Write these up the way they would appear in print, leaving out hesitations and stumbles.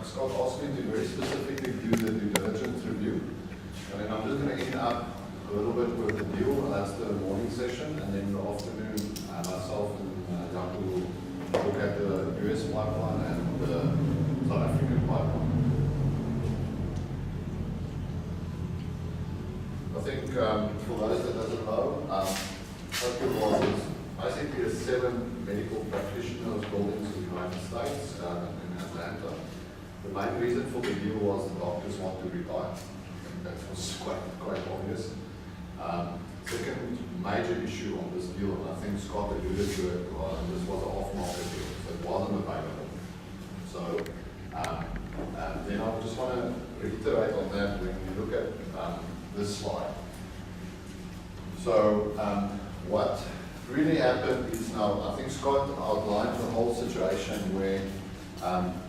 Scott asked me to very specifically do the due diligence review. And then I'm just going to end up a little bit with the deal. That's the morning session. And then in the afternoon, myself and Jaco will look at the US pipeline and the South African pipeline. I think for those that doesn't know, Machiel is basically a 7 medical practitioners buildings in the United States in Atlanta. The main reason for the deal was the doctors want to retire. That was quite obvious. Second major issue on this deal, and I think Scott alluded to it, this was an off-market deal, so it wasn't available. So then I just want to reiterate on that when you look at this slide. So what really happened is now, I think Scott outlined the whole situation where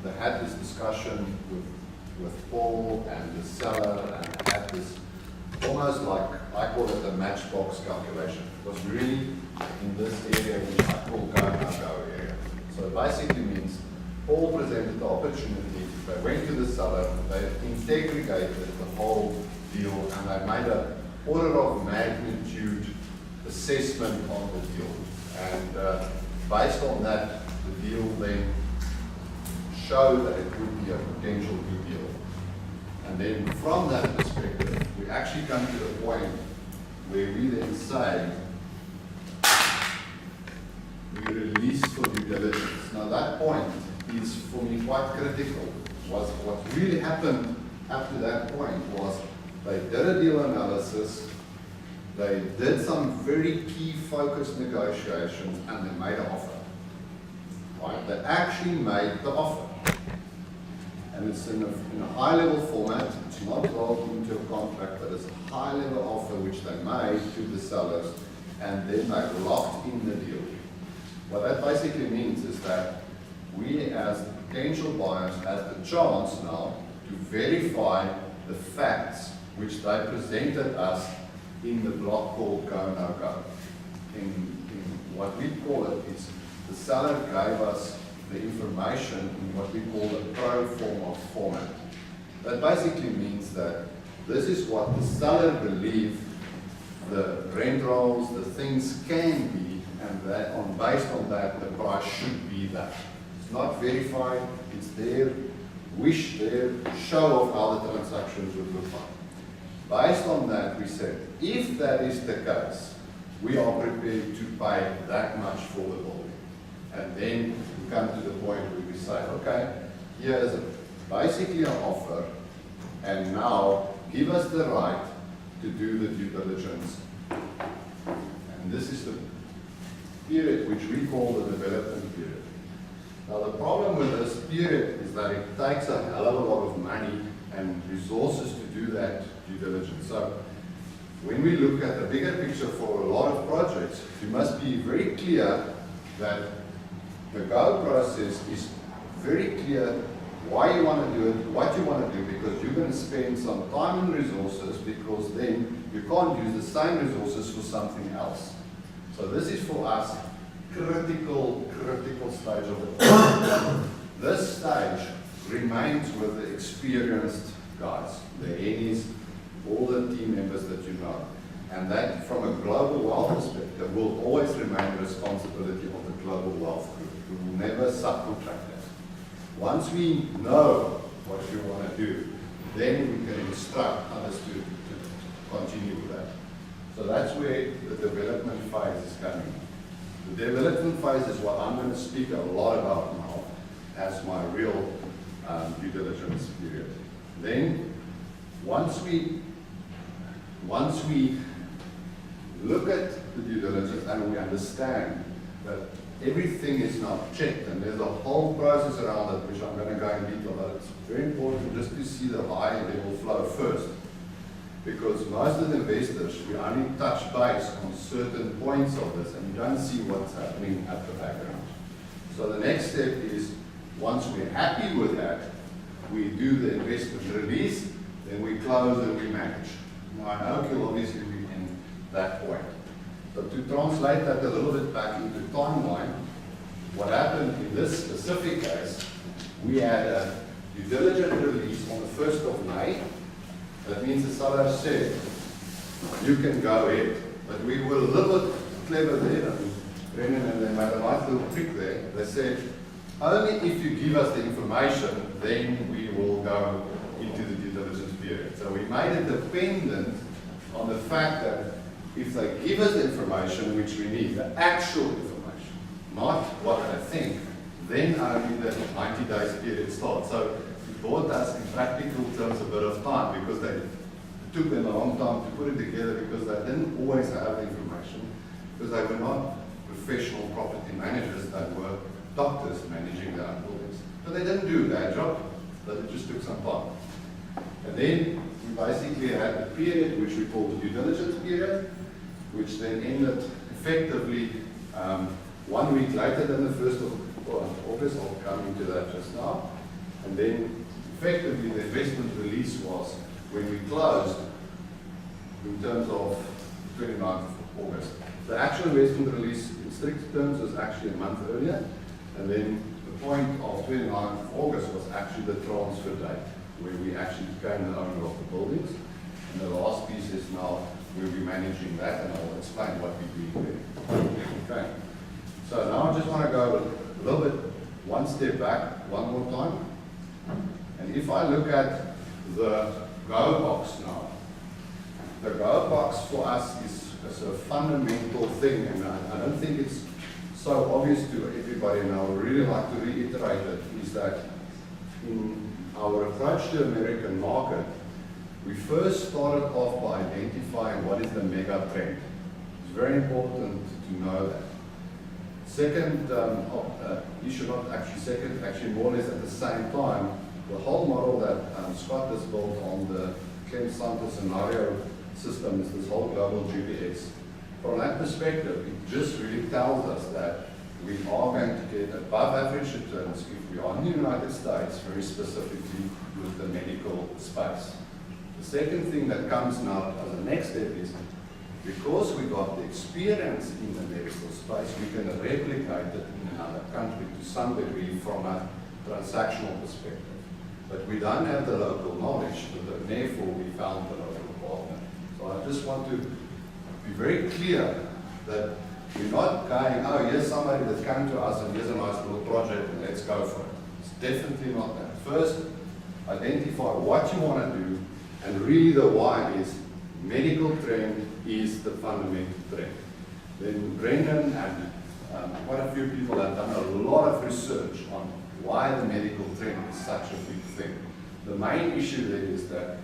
they had this discussion with Paul and the seller, and had this almost like, I call it a matchbox calculation. It was really in this area which I call go-no-go area. So it basically means Paul presented the opportunity, they went to the seller, they integrated the whole deal, and they made an order of magnitude assessment on the deal. And based on that, the deal then showed that it would be a potential good deal. And then from that perspective, we actually come to the point where we then say, we release for due diligence. Now that point is for me quite critical. What really happened up to that point was they did a deal analysis, they did some very key focused negotiations, and they made an offer. Right? They actually made the offer. And it's in a high-level format. It's not rolled into a contract, but it's a high-level offer which they made to the sellers, and then they locked in the deal. What that basically means is that we as potential buyers have the chance now to verify the facts which they presented us in the block called go-no-go. In what we call it is the seller gave us the information in what we call a pro forma format. That basically means that this is what the seller believes the rent rolls, the things can be, and that based on that, the price should be that. It's not verified, it's their wish, their show of how the transactions would look like. Based on that, we said, if that is the case, we are prepared to pay that much for the building. And then we come to the point where we say, okay, here is basically an offer, and now give us the right to do the due diligence. And this is the period which we call the development period. Now the problem with this period is that it takes a hell of a lot of money and resources to do that due diligence. So when we look at the bigger picture for a lot of projects, you must be very clear that the go process is very clear why you want to do it, what you want to do, because you're going to spend some time and resources, because then you can't use the same resources for something else. So this is for us critical stage of the project. This stage remains with the experienced guys, the Hennies, all the team members that you know. And that, from a global wealth perspective, will always remain the responsibility of the global wealth group. We will never subcontract that. Once we know what we want to do, then we can instruct others to continue with that. So that's where the development phase is coming. The development phase is what I'm going to speak a lot about now as my real due diligence period. Then, once we look at the due diligence and we understand that everything is now checked, and there's a whole process around it which I'm going to go in detail, but it's very important just to see the high level flow first, because most of the investors, we only touch base on certain points of this and you don't see what's happening at the background. So the next step is, once we're happy with that, we do the investment release, then we close and we manage. Now I know obviously we're in that point. So to translate that a little bit back into timeline, what happened in this specific case, we had a due diligence release on the 1st of May. That means the seller said, you can go ahead. But we were a little bit clever there, and Brendan and they made a nice little trick there. They said, only if you give us the information, then we will go into the due diligence period. So we made it dependent on the fact that if they give us the information which we need, the actual information, not what I think, then only the 90 days period starts. So it bought us in practical terms a bit of time because it took them a long time to put it together because they didn't always have the information, because they were not professional property managers, they were doctors managing their own buildings. But they didn't do their job, but it just took some time. And then we basically had a period which we call the due diligence period, which then ended effectively 1 week later than the 1st of August. I'll come into that just now. And then effectively the investment release was when we closed in terms of 29th of August. The actual investment release in strict terms was actually a month earlier. And then the point of 29th of August was actually the transfer date, where we actually became the owner of the buildings. And the last piece is now we'll be managing that, and I'll explain what we do there. Okay. So now I just want to go a little bit one step back one more time. And if I look at the go box now, the go box for us is a fundamental thing, and I don't think it's so obvious to everybody, and I would really like to reiterate it, is that in our approach to the American market, we first started off by identifying what is the mega trend. It's very important to know that. Second, issue not actually second, actually more or less at the same time, the whole model that Scott has built on the Clem Santos scenario system is this whole global GPS. From that perspective, it just really tells us that we are going to get above average returns if we are in the United States, very specifically with the medical space. The second thing that comes now as a next step is, because we got the experience in the medical space, we can replicate it in another country to some degree from a transactional perspective. But we don't have the local knowledge, so therefore we found the local partner. So I just want to be very clear that we're not going, oh, here's somebody that's come to us and here's a nice little project and let's go for it. It's definitely not that. First, identify what you want to do, and really the why is medical trend is the fundamental trend. Then Brendan and quite a few people have done a lot of research on why the medical trend is such a big thing. The main issue there is that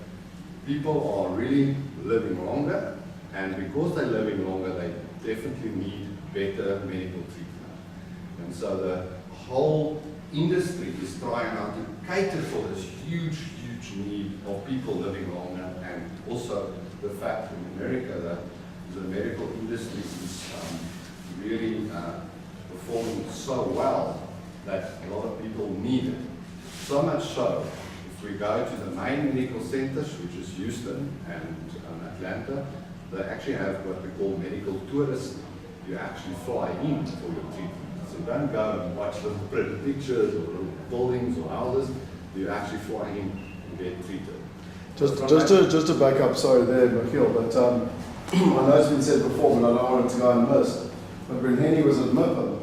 people are really living longer, and because they're living longer, they definitely need better medical treatment. And so the whole industry is trying now to cater for this huge need of people living longer, and also the fact in America that the medical industry is really performing so well that a lot of people need it. So much so, if we go to the main medical centers, which is Houston and Atlanta, they actually have what we call medical tourists. You actually fly in for your treatment. So don't go and watch little pretty pictures or little buildings or houses. You actually fly in and get treated. Just to back up, sorry there, Machiel, but I know it's been said before, but I don't want it to go unmissed. But when Henny was at MIPIM,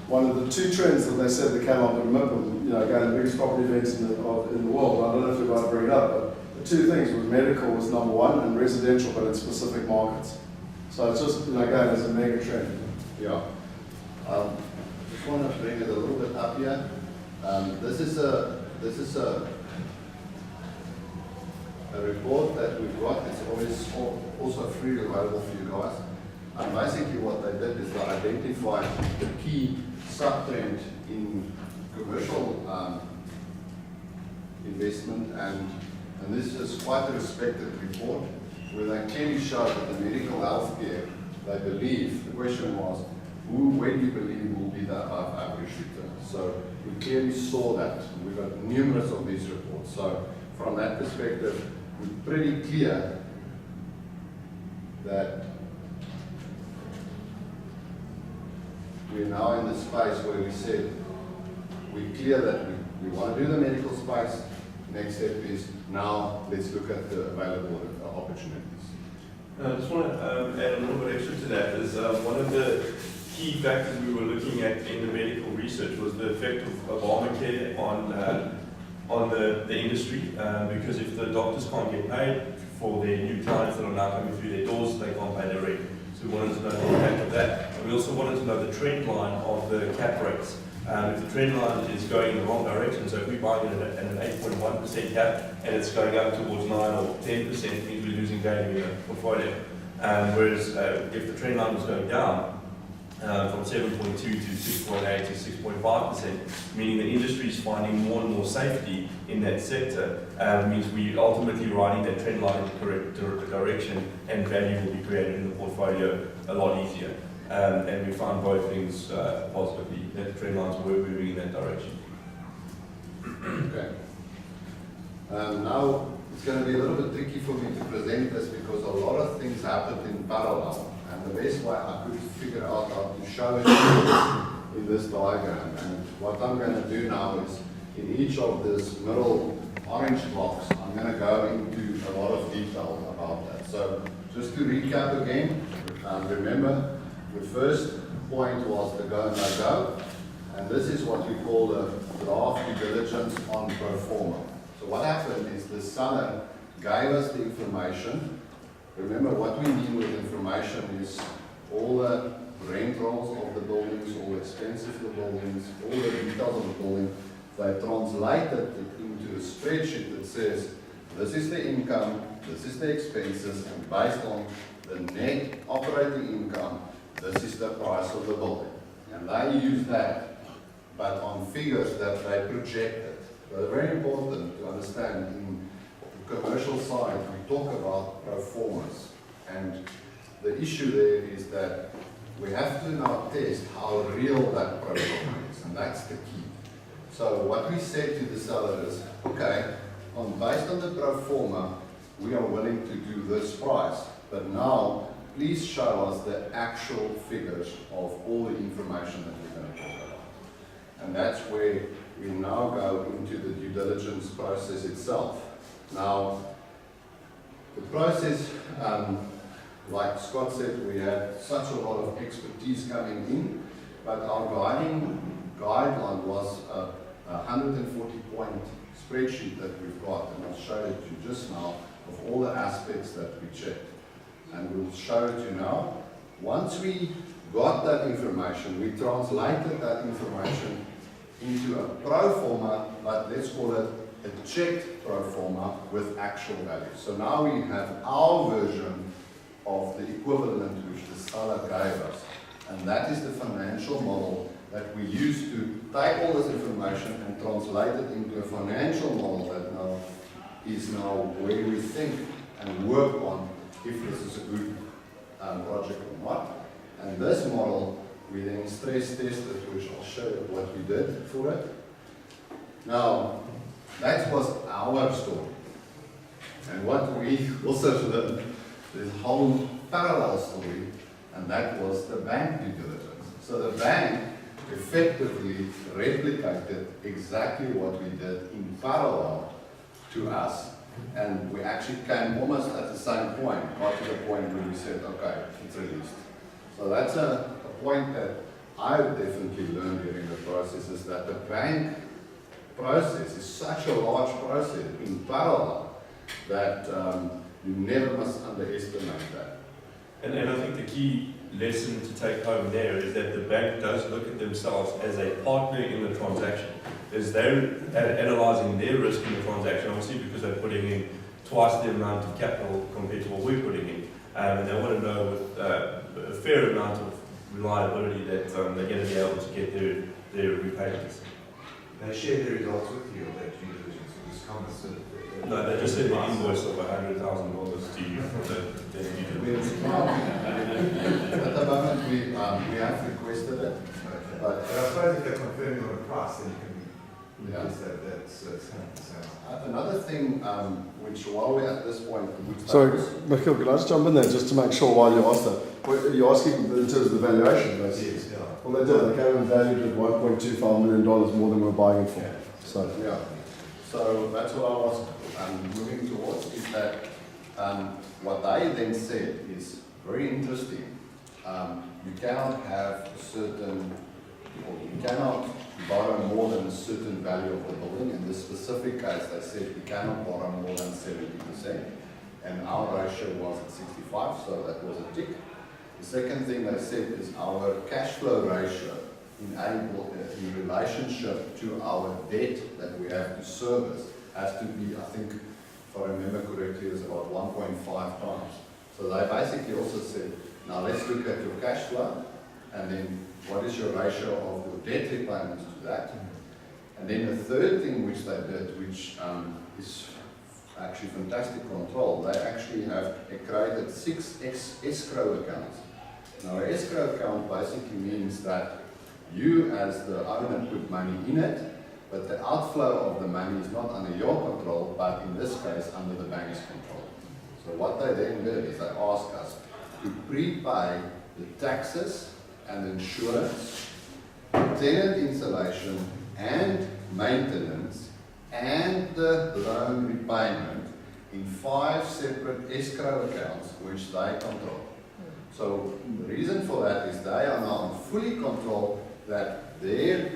one of the two trends that they said that came up at MIPIM, you know, going to the biggest property events in the world, I don't know if you're going to bring it up, but the two things was medical was number one and residential, but in specific markets. So it's just, you know, again, as a mega trend. Yeah. Just want to bring it a little bit up here. This is a report that we've got. It's always also freely available for you guys. And basically what they did is they identified the key subtrend in commercial investment, and this is quite a respected report where they clearly show that the medical healthcare, they believe, the question was, where do you believe will be the above average return? So we clearly saw that. We've got numerous of these reports. So from that perspective, we're pretty clear that we're now in the space where we said we're clear that we want to do the medical space, next step is now let's look at the available opportunities. I just want to add a little bit extra to that. Is one of the key factors we were looking at in the medical research was the effect of Obamacare on the industry, because if the doctors can't get paid for their new clients that are now coming through their doors, they can't pay their rent. So we wanted to know the impact of that. And we also wanted to know the trend line of the cap rates. If the trend line is going in the wrong direction, so if we're buying it at an 8.1% cap and it's going up towards 9 or 10%, it means we're losing value in the portfolio. Whereas if the trend line was going down from 7.2 to 6.8 to 6.5%, meaning the industry is finding more and more safety in that sector, means we ultimately riding that trend line in the correct direction, and value will be created in the portfolio a lot easier. And we found both things positively, that the trend lines were moving in that direction. Okay. Now, it's going to be a little bit tricky for me to present this because a lot of things happened in parallel. And the best way I could figure out how to show it in this diagram. And what I'm going to do now is, in each of these middle orange blocks, I'm going to go into a lot of detail about that. So, just to recap again, remember, the first point was the go, no go. And this is what we call the draft due diligence on pro forma. So what happened is the seller gave us the information. Remember, what we mean with information is all the rent rolls of the buildings, all the expenses of the buildings, all the details of the building. They translated it into a spreadsheet that says, this is the income, this is the expenses, and based on the net operating income, this is the price of the building. And they use that, but on figures that they projected. So it's very important to understand in the commercial side, we talk about pro formas. And the issue there is that we have to now test how real that pro forma is, and that's the key. So what we said to the seller is, okay, based on the pro forma, we are willing to do this price, but now please show us the actual figures of all the information that we're going to talk about. And that's where we now go into the due diligence process itself. Now, the process, like Scott said, we had such a lot of expertise coming in, but our guideline was a 140-point spreadsheet that we've got, and I'll show it to you just now, of all the aspects that we checked. And we'll show it to you now. Once we got that information, we translated that information into a pro forma, but let's call it a checked pro forma with actual value. So now we have our version of the equivalent which the seller gave us. And that is the financial model that we use to take all this information and translate it into a financial model that now is where we think and work on if this is a good project or not. And this model, we then stress tested, which I'll show you what we did for it. Now, that was our story. And what we also learned, this whole parallel story, and that was the bank due diligence. So the bank effectively replicated exactly what we did in parallel to us. And we actually came almost at the same point, got to the point where we said, okay, it's released. So that's a point that I definitely learned during the process, is that the bank process is such a large process in parallel that you never must underestimate that. And I think the key lesson to take home there is that the bank does look at themselves as a partner in the transaction. As they're analysing their risk in the transaction, obviously because they're putting in twice the amount of capital compared to what we're putting in. And they want to know with a fair amount of reliability that they're going to be able to get their repayments. They share the results with you of that due diligence, or just come as a... No, they just sent an invoice of $100,000 to you for the due diligence. At the moment, we have requested it. But I suppose if they're confirming on a price, then you can Yeah. that's Another thing, which while we're at this point, Sorry, Machiel, can I just jump in there just to make sure while you asked that? What, you're asking in terms of the valuation, basically? yes, yeah. Well, they did. They came and valued at $1.25 million more than we were buying it for. So, yeah. So that's what I was moving towards, is that what they then said is very interesting. You cannot have a certain, or you cannot borrow more than a certain value of the building. In this specific case, they said you cannot borrow more than 70%. And our ratio was at 65, so that was a tick. The second thing they said is our cash flow ratio in relationship to our debt that we have to service has to be, I think, if I remember correctly, it's about 1.5 times. So they basically also said, now let's look at your cash flow, and then what is your ratio of your debt repayments to that? And then the third thing which they did, which is actually fantastic control, they actually have created 6 escrow accounts. Now, an escrow account basically means that you as the owner put money in it, but the outflow of the money is not under your control, but in this case under the bank's control. So what they then did is they asked us to prepay the taxes and insurance, tenant installation and maintenance, and the loan repayment in 5 separate escrow accounts which they control. So the reason for that is they are now fully control that their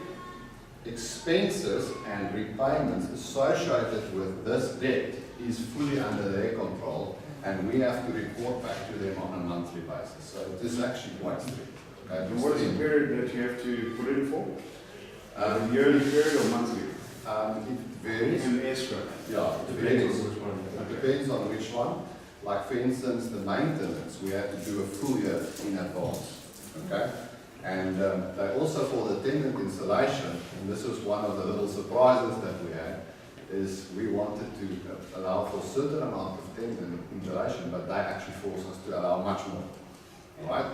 expenses and repayments associated with this debt is fully under their control, and we have to report back to them on a monthly basis. So it is actually quite strict. Okay? And what is the period that you have to put in for? A yearly period or monthly? It varies. And escrow? Yeah, it varies. It depends on which one. Like for instance, the maintenance, we have to do a full year in advance. Okay? And they also, for the tenant installation, and this was one of the little surprises that we had, is we wanted to allow for a certain amount of tenant installation, but they actually forced us to allow much more. Alright?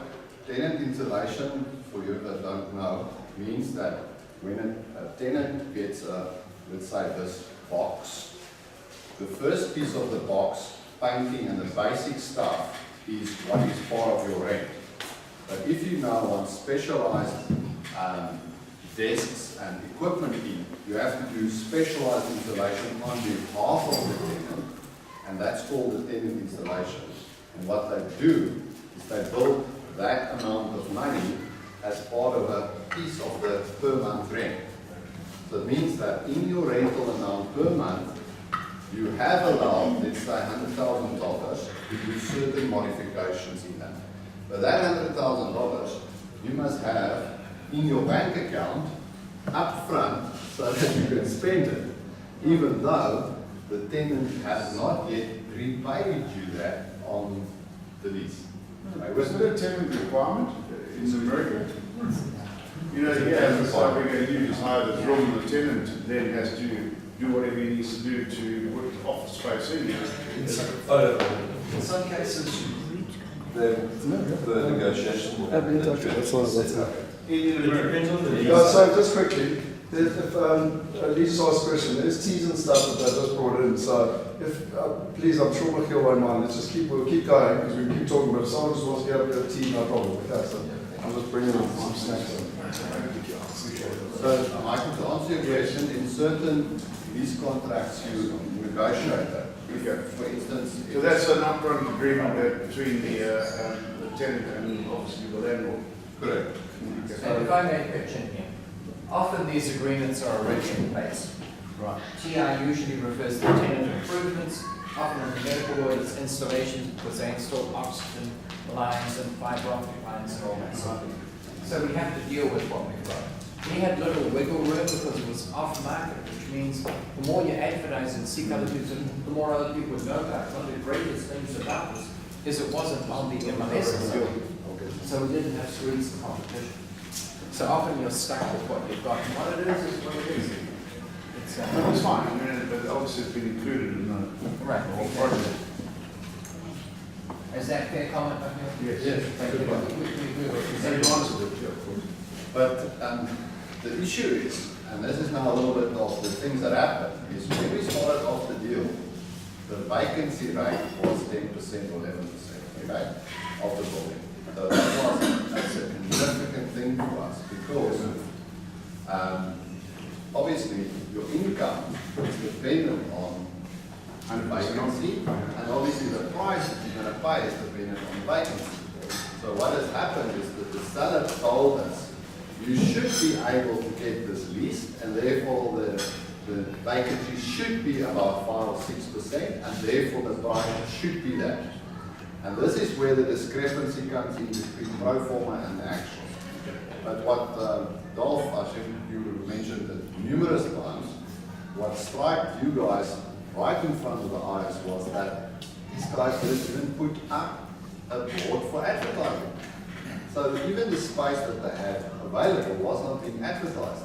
Tenant installation, for you that don't know, means that when a tenant gets let's say this box, the first piece of the box, painting and the basic stuff, is what is part of your rent. But if you now want specialized desks and equipment in, you have to do specialized installation on behalf of the tenant, and that's called the tenant installation. And what they do is they build that amount of money as part of a piece of the per month rent. So it means that in your rental amount per month, you have allowed, let's say $100,000 to do certain modifications in that. But that $100,000 you must have in your bank account up front so that you can spend it, even though the tenant has not yet repaid you that on the lease. Was it a tenant requirement in America? You know, yeah, the site we're going to use hire this room, the tenant then has to do whatever he needs to do to put office space in there. In some cases, the negotiation will happen. That's fine. It depends on the lease. So just quickly, if Lisa's asked a question, there's teas and stuff that they just brought in. So if please, I'm sure Machiel won't mind. Let's just we'll keep going because we keep talking about it. If someone just wants to get a bit of tea, no problem. Okay, so I'm just bringing in some snacks. So, Michael, to answer your question, in certain lease contracts you negotiate that. For instance, So that's an upfront agreement between the tenant and obviously the landlord. correct. And if I may pitch in here, often these agreements are already in place. Right. TI usually refers to tenant improvements, often in the medical world it's installations because they install oxygen lines and fiber optic lines and all that stuff. So we have to deal with what we've got. We had little wiggle room because it was off market, which means the more you advertise and seek other people, the more other people would know about it. One of the greatest things about this is it wasn't on the MLS system. So we didn't have screens and competition. So often you're stuck with what you've got. And what it is what it is. It's fine, I mean, but obviously it's been included in the Right. whole project. Is that fair comment, Machiel? Yes. Thank you. And you answered it, yeah, of course. But the issue is, and this is now a little bit of the things that happen, is when we started off the deal, the vacancy rate was 10% or 11%, okay, of the building. So that's a significant thing for us because obviously your income is dependent on vacancy, and obviously the price that you're going to pay is dependent on vacancy. So what has happened is that the seller told us, you should be able to get this leased, and therefore the vacancy should be about 5 or 6%, and therefore the price should be that. And this is where the discrepancy comes in between pro forma and the actuals. But what Dolph, I think you mentioned it numerous times, what struck you guys right in front of the eyes was that these guys didn't put up a board for advertising. So even the space that they had available was not being advertised.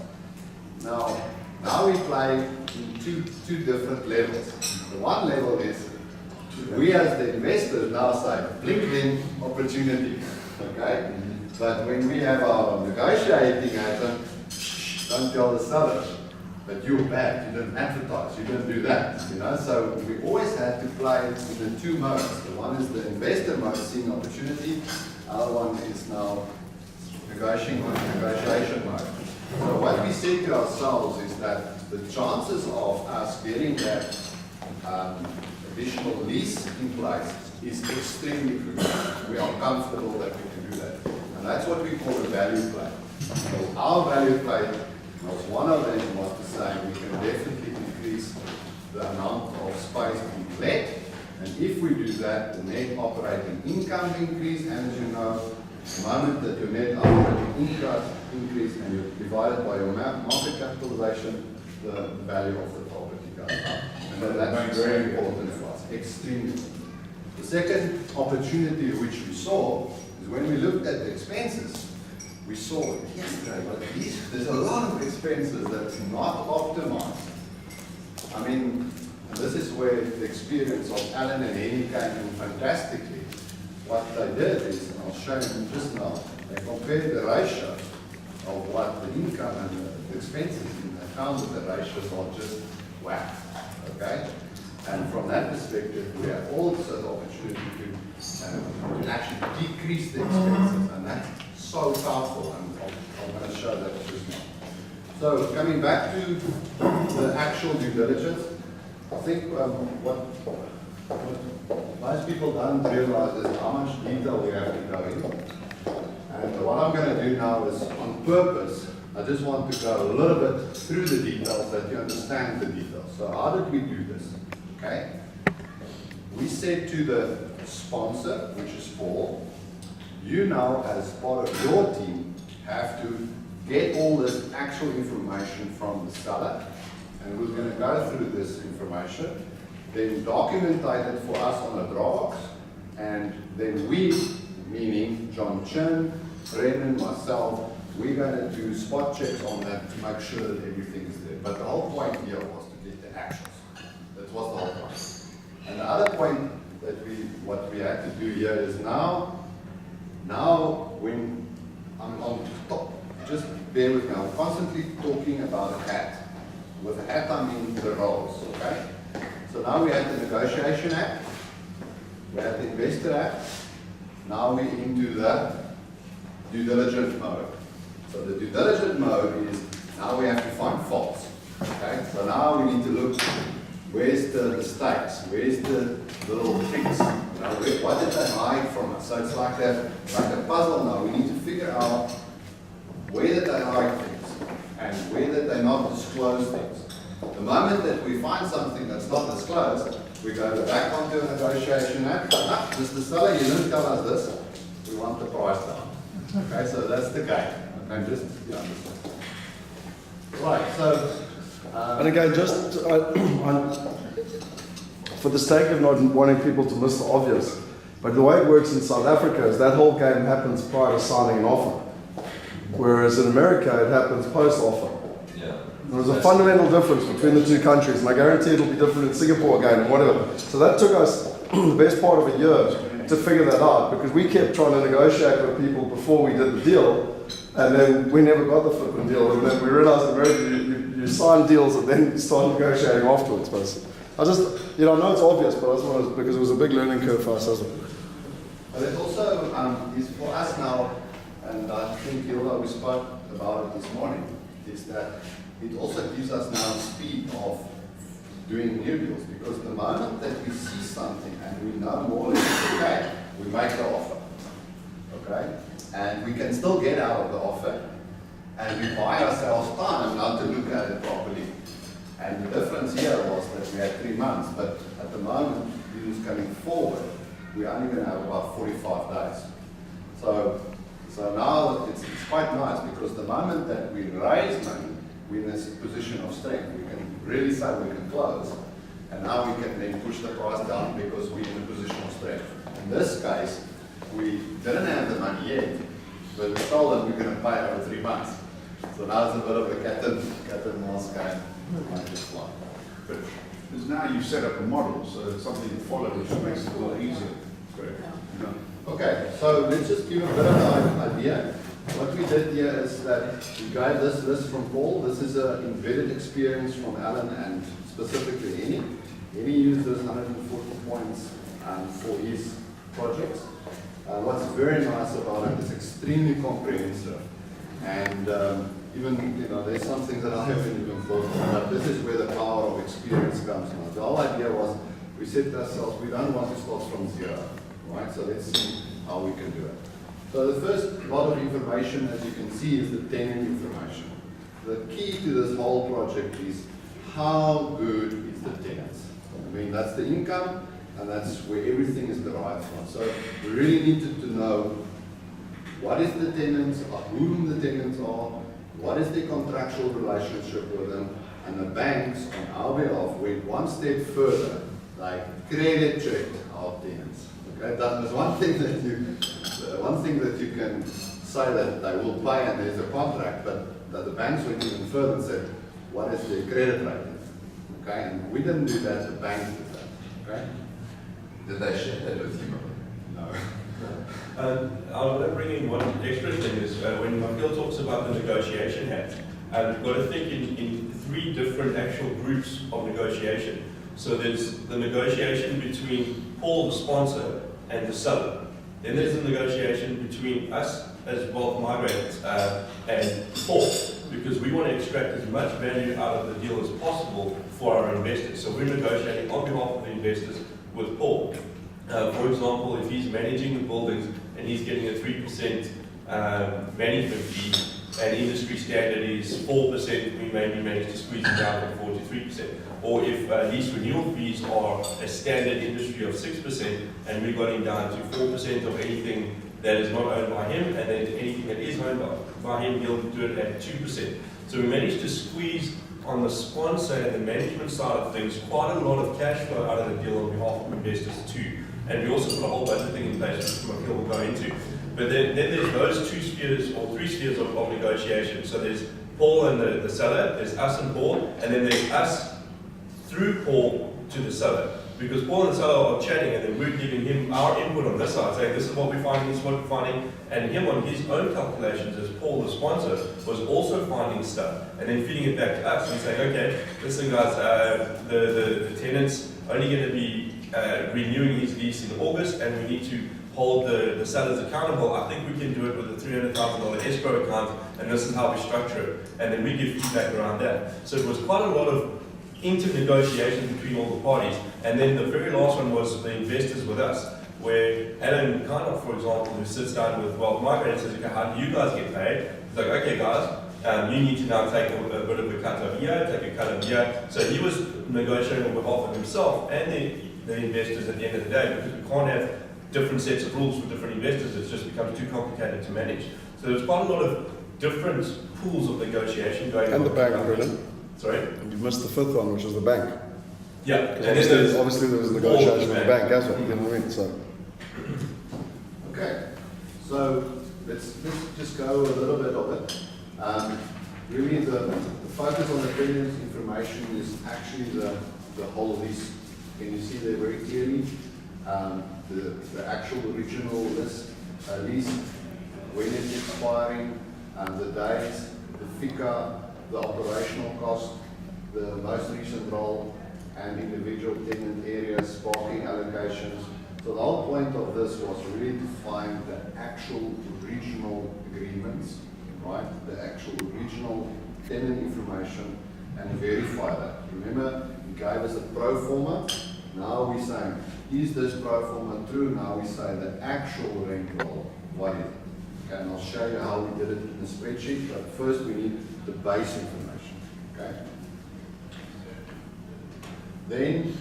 Now we play in two different levels. The one level is we as the investors now say, LinkedIn opportunity, okay? But when we have our negotiating item, don't tell the sellers, but you're bad, you don't advertise, you don't do that, you know? So we always had to play in the two modes. The one is the investor mode, seeing opportunity. The other one is now negotiation mode. So what we said to ourselves is that the chances of us getting that additional lease in place is extremely good. We are comfortable that we can do that. And that's what we call a value play. So our value play was one of them was to say we can definitely increase the amount of space we let. And if we do that, the net operating income increase, and as you know, the moment that your net operating income increase and you divide it by your market capitalization, the value of the property goes up. And that's very important for us, extremely. The second opportunity which we saw is when we looked at the expenses, we saw yesterday, but there's a lot of expenses that's not optimized. I mean, and this is where the experience of Alan and Henny came in fantastically. What they did is, and I'll show you just now, they compared the ratio of what the income and the expenses in the account, the ratios are just whack, okay? And from that perspective, we have also the opportunity to actually decrease the expenses, and that's so powerful, and I'm going to show that just now. So coming back to the actual due diligence, I think what most people don't realize is how much detail we have to go in. And what I'm going to do now is, on purpose, I just want to go a little bit through the details that you understand the details. So how did we do this? Okay? We said to the sponsor, which is Paul, you now, as part of your team, have to get all this actual information from the seller, and we're going to go through this information, then document it for us on a Dropbox, and then we, meaning John Chin, Brendan, myself, we're going to do spot checks on that to make sure that everything is there. But the whole point here was to get the actuals. That was the whole point. And the other point that what we had to do here is now when I'm on top, just bear with me, I'm constantly talking about a hat. With a hat, I mean the roles, okay? So now we have the Negotiation Act, we have the Investor Act, now we're into the due diligence mode. So the due diligence mode is, now we have to find faults, okay? So now we need to look, where's the mistakes, where's the little things, you know, what did they hide from us? So it's like a puzzle now, we need to figure out where did they hide things, and where did they not disclose things. The moment that we find something that's not disclosed, we go back onto a negotiation act. Mr. Seller, you didn't tell us this. We want the price down. Okay, so that's the game. Okay, just you understand. Right, so. And again, just for the sake of not wanting people to miss the obvious, but the way it works in South Africa is that whole game happens prior to signing an offer, whereas in America it happens post-offer. There's a fundamental difference between the two countries, and I guarantee it'll be different in Singapore again and whatever. So that took us the best part of a year to figure that out, because we kept trying to negotiate with people before we did the deal, and then we never got the flipping deal, and then we realized in America you sign deals and then you start negotiating afterwards, basically. I just, I know it's obvious, but I just wanted to, because it was a big learning curve for us as well. But it also is for us now, and I think Hilda, we spoke about it this morning, is that it also gives us now speed of doing new deals, because the moment that we see something and we know more or less, okay, we make the offer, okay? And we can still get out of the offer, and we buy ourselves time not to look at it properly. And the difference here was that we had 3 months, but at the moment, deals coming forward, we're only going to have about 45 days. So now it's quite nice, because the moment that we raise money, we're in a position of strength. We can really say we can close, and now we can then push the price down because we're in a position of strength. In this case, we didn't have the money yet, but we told them we're going to pay over 3 months. So now it's a bit of a cat and mouse game. But because now you've set up a model, so it's something to follow, which makes it a lot easier. Correct. You know? Okay, so let's just give a bit of an idea. What we did here is that we gave this list from Paul. This is an embedded experience from Alan and specifically Henny. Henny uses 140 points for his projects. What's very nice about it is extremely comprehensive. And even, there's some things that I haven't even thought of, but this is where the power of experience comes in. The whole idea was, we said to ourselves, we don't want to start from zero, right? So let's see how we can do it. So the first lot of information, as you can see, is the tenant information. The key to this whole project is how good is the tenants. I mean, that's the income, and that's where everything is derived from. So we really needed to know what is the tenants, whom the tenants are, what is the contractual relationship with them, and the banks on our behalf went one step further, like credit checked our tenants. Okay, that was one thing that you can say that they will pay and there's a contract, but that the banks went even further and said, what is the credit rating? Okay, and we didn't do that, the banks did that. Okay? Did they share that with you? No. I want to bring in one extra thing is when Machiel talks about the negotiation hat, we've got to think in 3 different actual groups of negotiation. So there's the negotiation between Paul, the sponsor, and the seller. Then there's the negotiation between us as Wealth Migrate and Paul, because we want to extract as much value out of the deal as possible for our investors. So we're negotiating on behalf of the investors with Paul. For example, if he's managing the buildings and he's getting a 3% management fee, and industry standard is 4%, we maybe manage to squeeze it down from 4 to 3%. Or if lease renewal fees are a standard industry of 6%, and we got him down to 4% of anything that is not owned by him, and then anything that is owned by him, he'll do it at 2%. So we managed to squeeze on the sponsor and the management side of things quite a lot of cash flow out of the deal on behalf of investors too. And we also put a whole budget thing in place, which Machiel will go into. But then there's those 2 spheres or 3 spheres of negotiation. So there's Paul and the seller, there's us and Paul, and then there's us through Paul to the seller. Because Paul and the seller are chatting, and then we're giving him our input on this side, saying this is what we're finding, this is what we're finding, and him on his own calculations as Paul, the sponsor, was also finding stuff, and then feeding it back to us and saying, okay, listen guys, the tenant's only going to be renewing his lease in August, and we need to hold the sellers accountable. I think we can do it with a $300,000 escrow account, and this is how we structure it. And then we give feedback around that. So it was quite a lot of inter-negotiation between all the parties. And then the very last one was the investors with us, where Alan Kanoff, for example, who sits down with Wealth Migrate and says, okay, how do you guys get paid? He's like, okay guys, you need to now take a bit of a cut over here, take a cut over here. So he was negotiating on behalf of himself and the investors at the end of the day, because we can't have different sets of rules for different investors. It just becomes too complicated to manage. So there's quite a lot of different pools of negotiation going on. And the bank, really. Sorry? You missed the 5th one, which was the bank. Yeah. Because obviously there was a negotiation with the bank as well, you know what I mean? So. Okay, so let's just go a little bit of it. Really, the focus on the tenant information is actually the whole list. Can you see there very clearly? The actual original list, lease, when it's expiring, the dates, the FICA, the operational cost, the most recent role, and individual tenant areas, parking allocations. So the whole point of this was really to find the actual original agreements, right? The actual original tenant information and verify that. Remember, you gave us a pro forma. Now we're saying, is this pro forma true? Now we say the actual rent roll, what is it? Okay, and I'll show you how we did it in the spreadsheet, but first we need the base information. Okay. Then,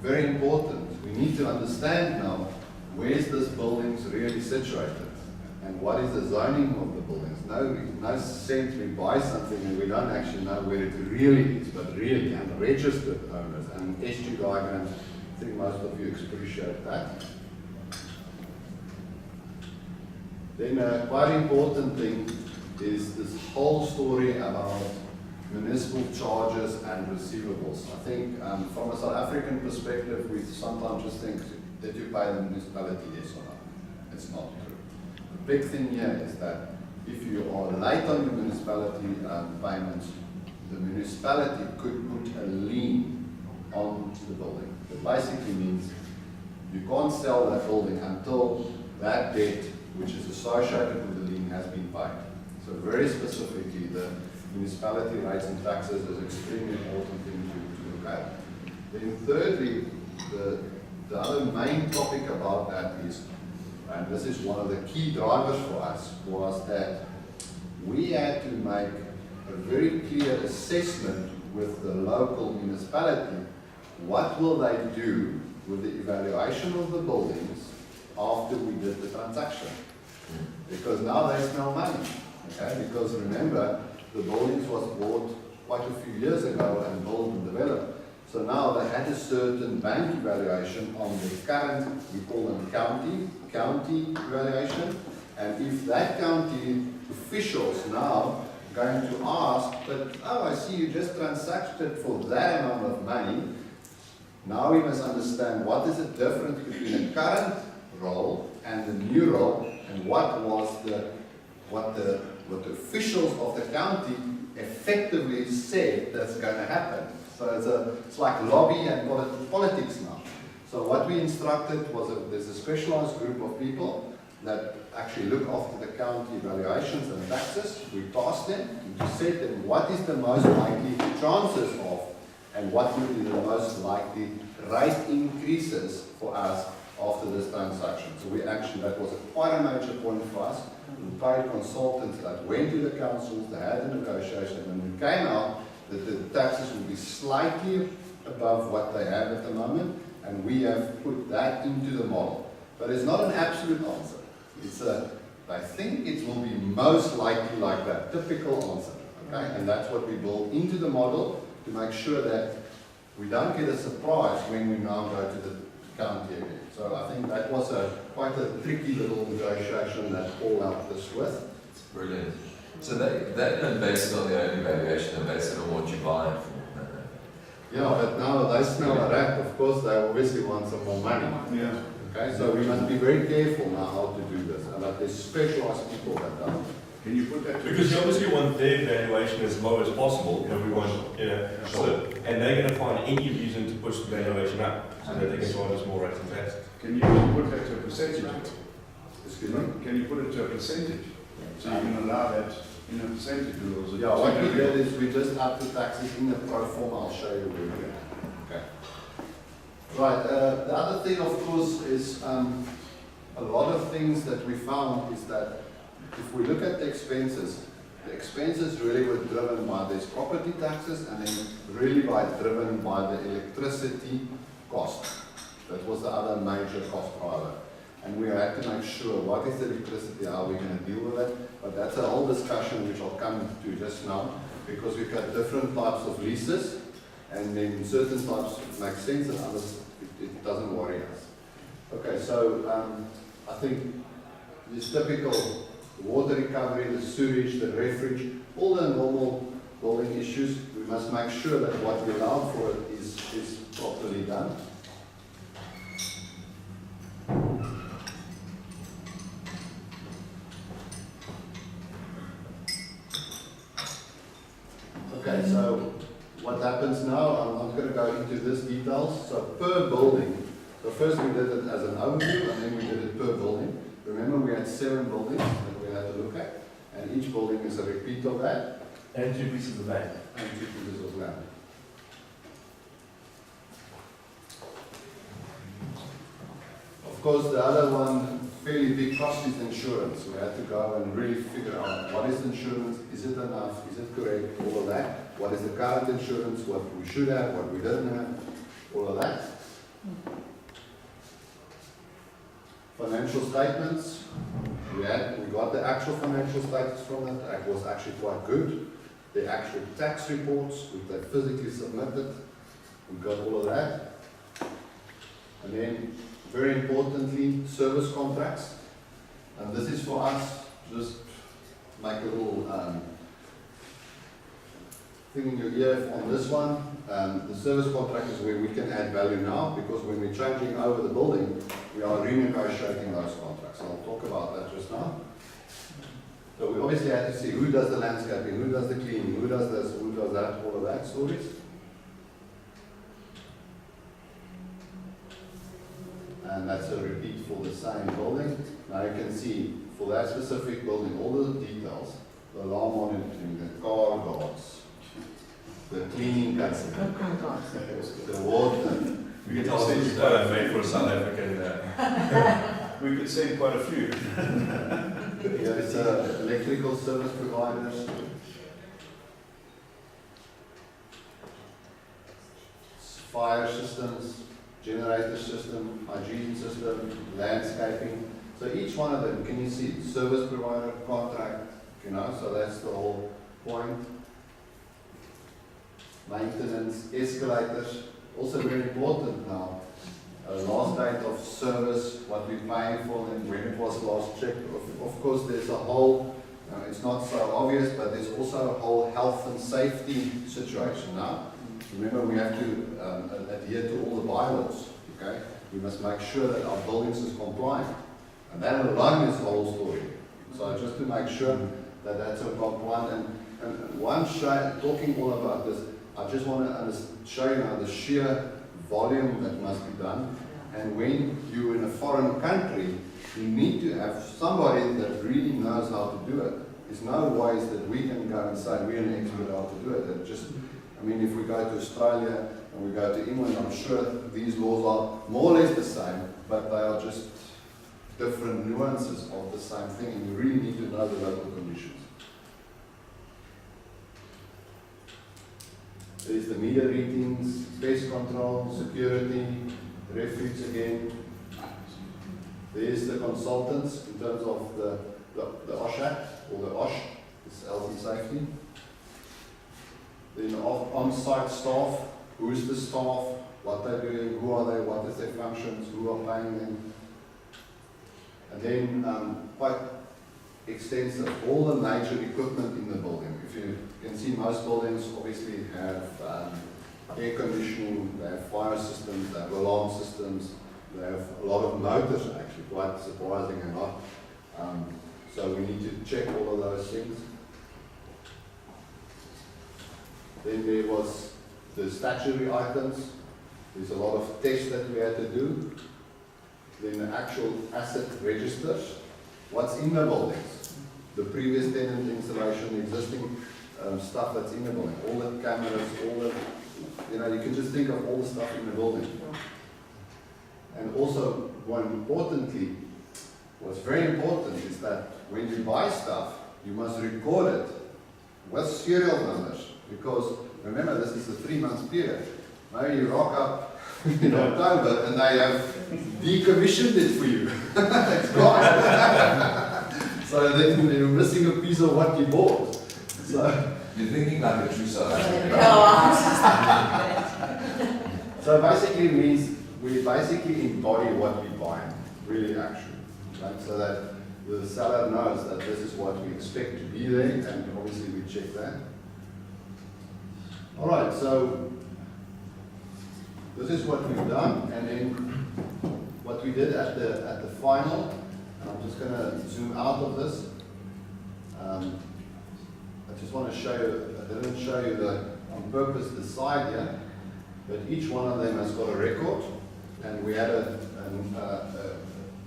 very important, we need to understand now where's this building's really situated and what is the zoning of the buildings. No sense we buy something and we don't actually know where it really is, but really, and registered owners and SG diagrams, I think most of you appreciate that. Then a quite important thing is this whole story about municipal charges and receivables. I think from a South African perspective, we sometimes just think that you pay the municipality, yes or no. It's not true. The big thing here is that if you are late on your municipality payments, the municipality could put a lien on the building. It basically means you can't sell that building until that debt, which is associated with the lien, has been paid. So very specifically, the municipality rates and taxes is an extremely important thing to look at. Then thirdly, the other main topic about that is, and this is one of the key drivers for us, was that we had to make a very clear assessment with the local municipality. What will they do with the evaluation of the buildings after we did the transaction? Because now they smell money. Okay? Because remember, the buildings was bought quite a few years ago and built and developed. So now they had a certain bank evaluation on the current, we call them county evaluation. And if that county officials now going to ask, but oh, I see you just transacted for that amount of money. Now we must understand what is the difference between the current role and the new role, and what the officials of the county effectively said that's going to happen. So it's like lobby and politics now. So what we instructed was there's a specialized group of people that actually look after the county evaluations and taxes. We tasked them to set them what is the most likely chances of, and what would be the most likely rate increases for us after this transaction. So that was quite a major point for us. We paid consultants that went to the councils, they had a negotiation, and we came out that the taxes will be slightly above what they have at the moment, and we have put that into the model. But it's not an absolute answer. I think it will be most likely like that, typical answer. Okay? And that's what we build into the model to make sure that we don't get a surprise when we now go to the county again. So I think that was quite a tricky little negotiation that Paul helped us with. It's brilliant. So they don't base it on their own evaluation, they base it on what you buy it for. Yeah, but now they smell a rat, of course they obviously want some more money. Yeah. Okay, so we must be very careful now how to do this. And that there's specialized people that don't. Can you put that to Because you obviously want their valuation as low as possible, and we want, so, and they're going to find any reason to push the valuation up, so that they can charge us more rates and taxes. Can you put that to a percentage? Excuse me? Can you put it to a percentage? So you can allow that in a percentage rules? Yeah, what we did is we just upped the taxes in the pro forma. I'll show you where we are. Okay. Right, the other thing, of course, is a lot of things that we found is that if we look at the expenses really were driven by these property taxes, and then really driven by the electricity cost. That was the other major cost driver. And we had to make sure what is the electricity, how are we going to deal with it. But that's a whole discussion which I'll come to just now, because we've got different types of leases, and then certain types make sense and others it doesn't worry us. Okay, so I think this typical water recovery, the sewage, the refuge, all the normal building issues, we must make sure that what we allow for it is properly done. Okay, so what happens now, I'm not going to go into this details. So per building, so first we did it as an overview, and then we did it per building. Remember, we had 7 buildings that we had to look at, And each building is a repeat of that, And 2 pieces of land. and 2 pieces of land. Of course, the other one, fairly big cost is insurance. We had to go and really figure out what is insurance, is it enough, is it correct, all of that. What is the current insurance, what we should have, what we don't have, all of that. Financial statements, we got the actual financial statements from it. It was actually quite good. The actual tax reports, which they physically submitted, we got all of that. And then, very importantly, service contracts. And this is for us, just make a little thing in your ear on this one. The service contract is where we can add value now, because when we're changing over the building, we are renegotiating those contracts. I'll talk about that just now. So we obviously have to see who does the landscaping, who does the cleaning, who does this, who does that, all of that stories. And that's a repeat for the same building. Now you can see for that specific building, all the details, the alarm monitoring, the car guards, the cleaning customer, the water. We can tell it's made for South African. We could send quite a few. There's electrical service providers, fire systems, generator system, hygiene system, landscaping. So each one of them, can you see, service provider, contract, you know, so that's the whole point. Maintenance, escalators, also very important now. Last date of service, what we're paying for, and when it was last checked. Of course, there's a whole, it's not so obvious, but there's also a whole health and safety situation now. Remember, we have to adhere to all the bylaws, okay? We must make sure that our buildings is compliant. And that alone is the whole story. So just to make sure that that's compliant. And talking all about this, I just want to show you now the sheer volume that must be done. And when you're in a foreign country, you need to have somebody that really knows how to do it. There's no ways that we can go and say we're an expert how to do it. I mean, if we go to Australia and we go to England, I'm sure these laws are more or less the same, but they are just different nuances of the same thing, and you really need to know the local conditions. There's the meter readings, pest control, security, refuge again. There's the consultants in terms of the OSH Act, or the OSH, it's health and safety. Then on-site staff, who is the staff, what they're doing, who are they, what is their functions, who are paying them. And then quite extensive, all the major equipment in the building. If you can see, most buildings obviously have air conditioning, they have fire systems, they have alarm systems, they have a lot of motors actually, quite surprising and not. So we need to check all of those things. Then there was the statutory items. There's a lot of tests that we had to do. Then the actual asset registers. What's in the buildings? The previous tenant installation, the existing stuff that's in the building. All the cameras, all the, you can just think of all the stuff in the building. And also, more importantly, what's very important is that when you buy stuff, you must record it with serial numbers. Because remember, this is a 3-month period. Maybe you rock up in October and they have decommissioned it for you. It's gone. So then you're missing a piece of what you bought. So you're thinking like a true South African. So basically it means we basically embody what we buy, really actually. Right? So that the seller knows that this is what we expect to be there, and obviously we check that. Alright, so this is what we've done, and then what we did at the final, and I'm just going to zoom out of this. I just want to show you, I didn't show you on purpose the side here, but each one of them has got a record, and we had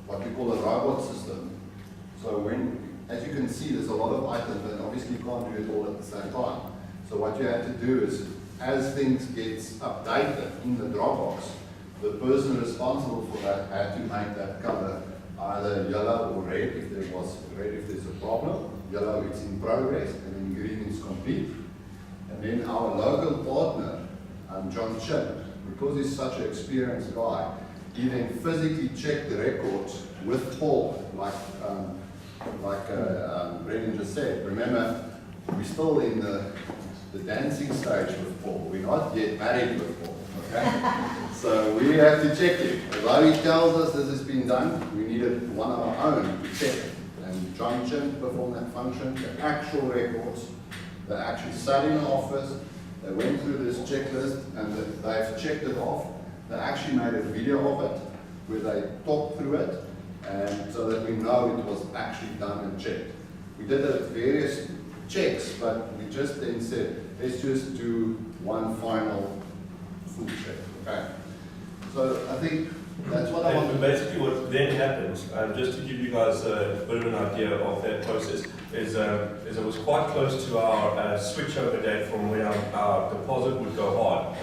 what we call a robot system. So when as you can see, there's a lot of items, and obviously you can't do it all at the same time. So what you have to do is, as things gets updated in the Dropbox, the person responsible for that had to make that color either yellow or red if there was red if there's a problem, yellow it's in progress, and then green is complete. And then our local partner, John Chin, because he's such an experienced guy, he then physically checked the records with Paul, like Brendan just said. Remember, we're still in the dancing stage with Paul. We're not yet married with Paul, okay? So we have to check it. Although he tells us this has been done, we needed one of our own to check it. And John Chin performed that function, the actual records. They actually sat in the office, they went through this checklist, and they've checked it off. They actually made a video of it, where they talked through it, and so that we know it was actually done and checked. We did it at various checks, but we just then said, let's just do one final full check, okay? So I think that's what I want to do. Basically what then happens, just to give you guys a bit of an idea of that process, is it was quite close to our switchover date from when our deposit would go hard,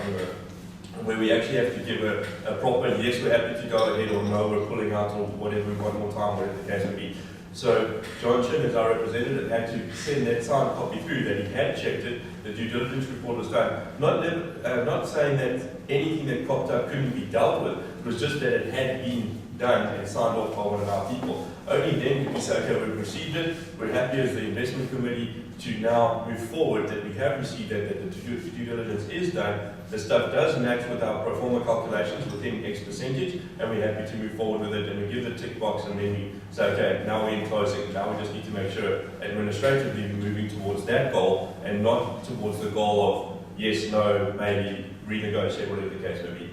where we actually have to give a proper yes, we're happy to go ahead, or no, we're pulling out, or whatever, one more time, whatever the case may be. So John Chin, as our representative, had to send that signed copy through that he had checked it, the due diligence report was done. Not saying that anything that popped up couldn't be dealt with, it was just that it had been done and signed off by one of our people. Only then could we say, okay, we've received it, we're happy as the investment committee to now move forward that we have received it, that the due diligence is done, the stuff does match with our pro forma calculations within X percentage, and we're happy to move forward with it, and we give the tick box, and then we say, okay, now we're in closing, now we just need to make sure administratively we're moving towards that goal, and not towards the goal of yes, no, maybe, renegotiate, whatever the case may be.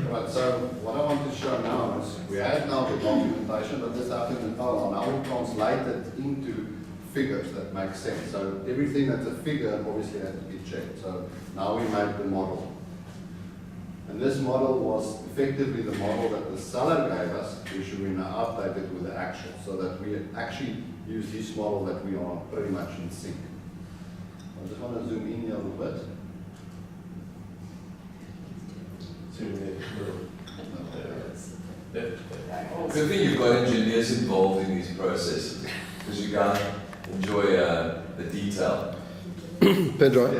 Right, so what I want to show now is we have now the documentation, but this happened in parallel. Now we translate it into figures that make sense. So everything that's a figure obviously has to be checked. So now we make the model. And this model was effectively the model that the seller gave us, which we now updated with the actual, so that we actually use this model that we are pretty much in sync. I just want to zoom in here a little bit. Good thing you've got engineers involved in these processes, because you can't enjoy the detail. Pedro,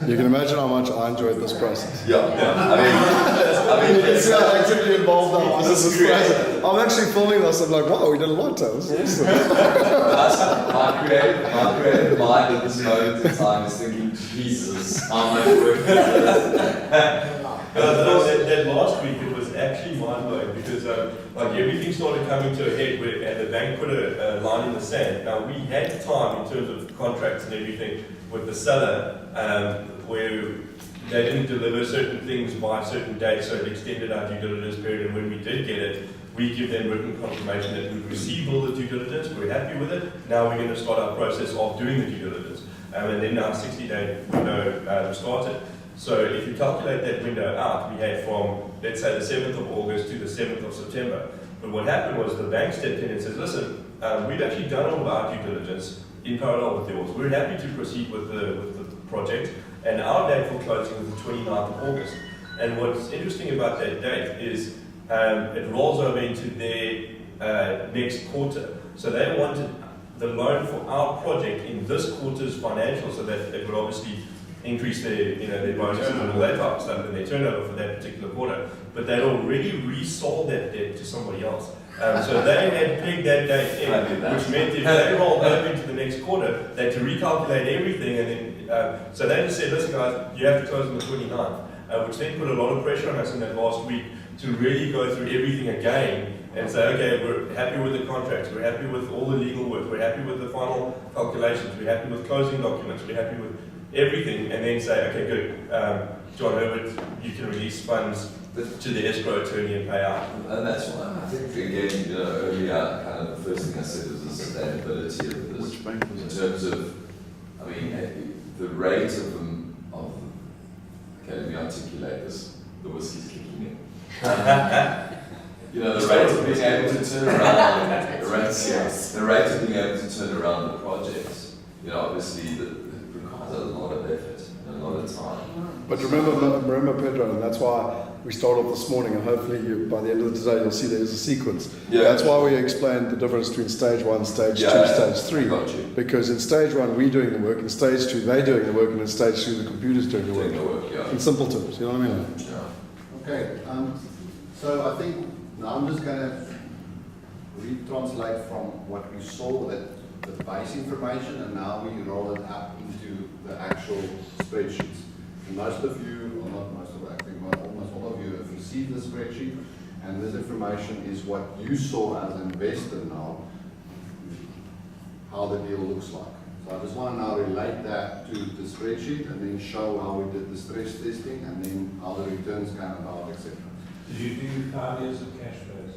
you can imagine how much I enjoyed this process. Yeah. I mean, You can see how actively involved I was in this process. I'm actually filming this, I'm like, wow, we did a lot, that was awesome. my creative mind at this moment in time is thinking, Jesus, how much work is this? That last week it was actually mind-blowing because like everything started coming to a head and the bank put a line in the sand. Now we had time in terms of contracts and everything with the seller where they didn't deliver certain things by certain dates, so it extended our due diligence period, and when we did get it, we give them written confirmation that we've received all the due diligence, we're happy with it, now we're going to start our process of doing the due diligence. And then our 60-day window started. So if you calculate that window out, we had from, let's say, the 7th of August to the 7th of September. But what happened was the bank stepped in and says, listen, we've actually done all of our due diligence in parallel with yours. We're happy to proceed with the project, and our date for closing is the 29th of August. And what's interesting about that date is it rolls over into their next quarter. So they wanted the loan for our project in this quarter's financial, so that it would obviously increase their, their bonuses and all that type of stuff and their turnover for that particular quarter. But they'd already resold that debt to somebody else. So they had pegged that date in, which meant if they rolled over into the next quarter, they had to recalculate everything, and then so they just said, listen guys, you have to close on the 29th, which then put a lot of pressure on us in that last week to really go through everything again and say, okay, we're happy with the contracts, we're happy with all the legal work, we're happy with the final calculations, we're happy with closing documents, we're happy with everything, and then say, okay, good, John Herbert, you can release funds to the escrow attorney and pay out. And that's why I think, again, earlier, kind of the first thing I said was the sustainability of this. Which bank was in it? terms of, I mean, the rate of okay, let me articulate this, the whiskey's kicking in. You know, the rate of being able to turn around, the rate of being able to turn around the projects, you know, obviously it requires a lot of effort and a lot of time. But remember, Pedro, and that's why we started off this morning, and hopefully by the end of the day you'll see there's a sequence. Yeah. That's why we explained the difference between stage 1, stage 2, stage 3. Got you. Because in stage 1 we're doing the work, in stage 2 they're doing the work, and in stage 3 the computer's doing the work. Doing the work, yeah. In simple terms, you know what I mean? Yeah. Okay, so I think now I'm just going to retranslate from what we saw, the base information, and now we roll it up into the actual spreadsheets. And most of you, or not most of, I think almost all of you have received the spreadsheet, and this information is what you saw as an investor now, how the deal looks like. So I just want to now relate that to the spreadsheet and then show how we did the stress testing and then how the returns came about, etc. Did you do 5 years of cash flows?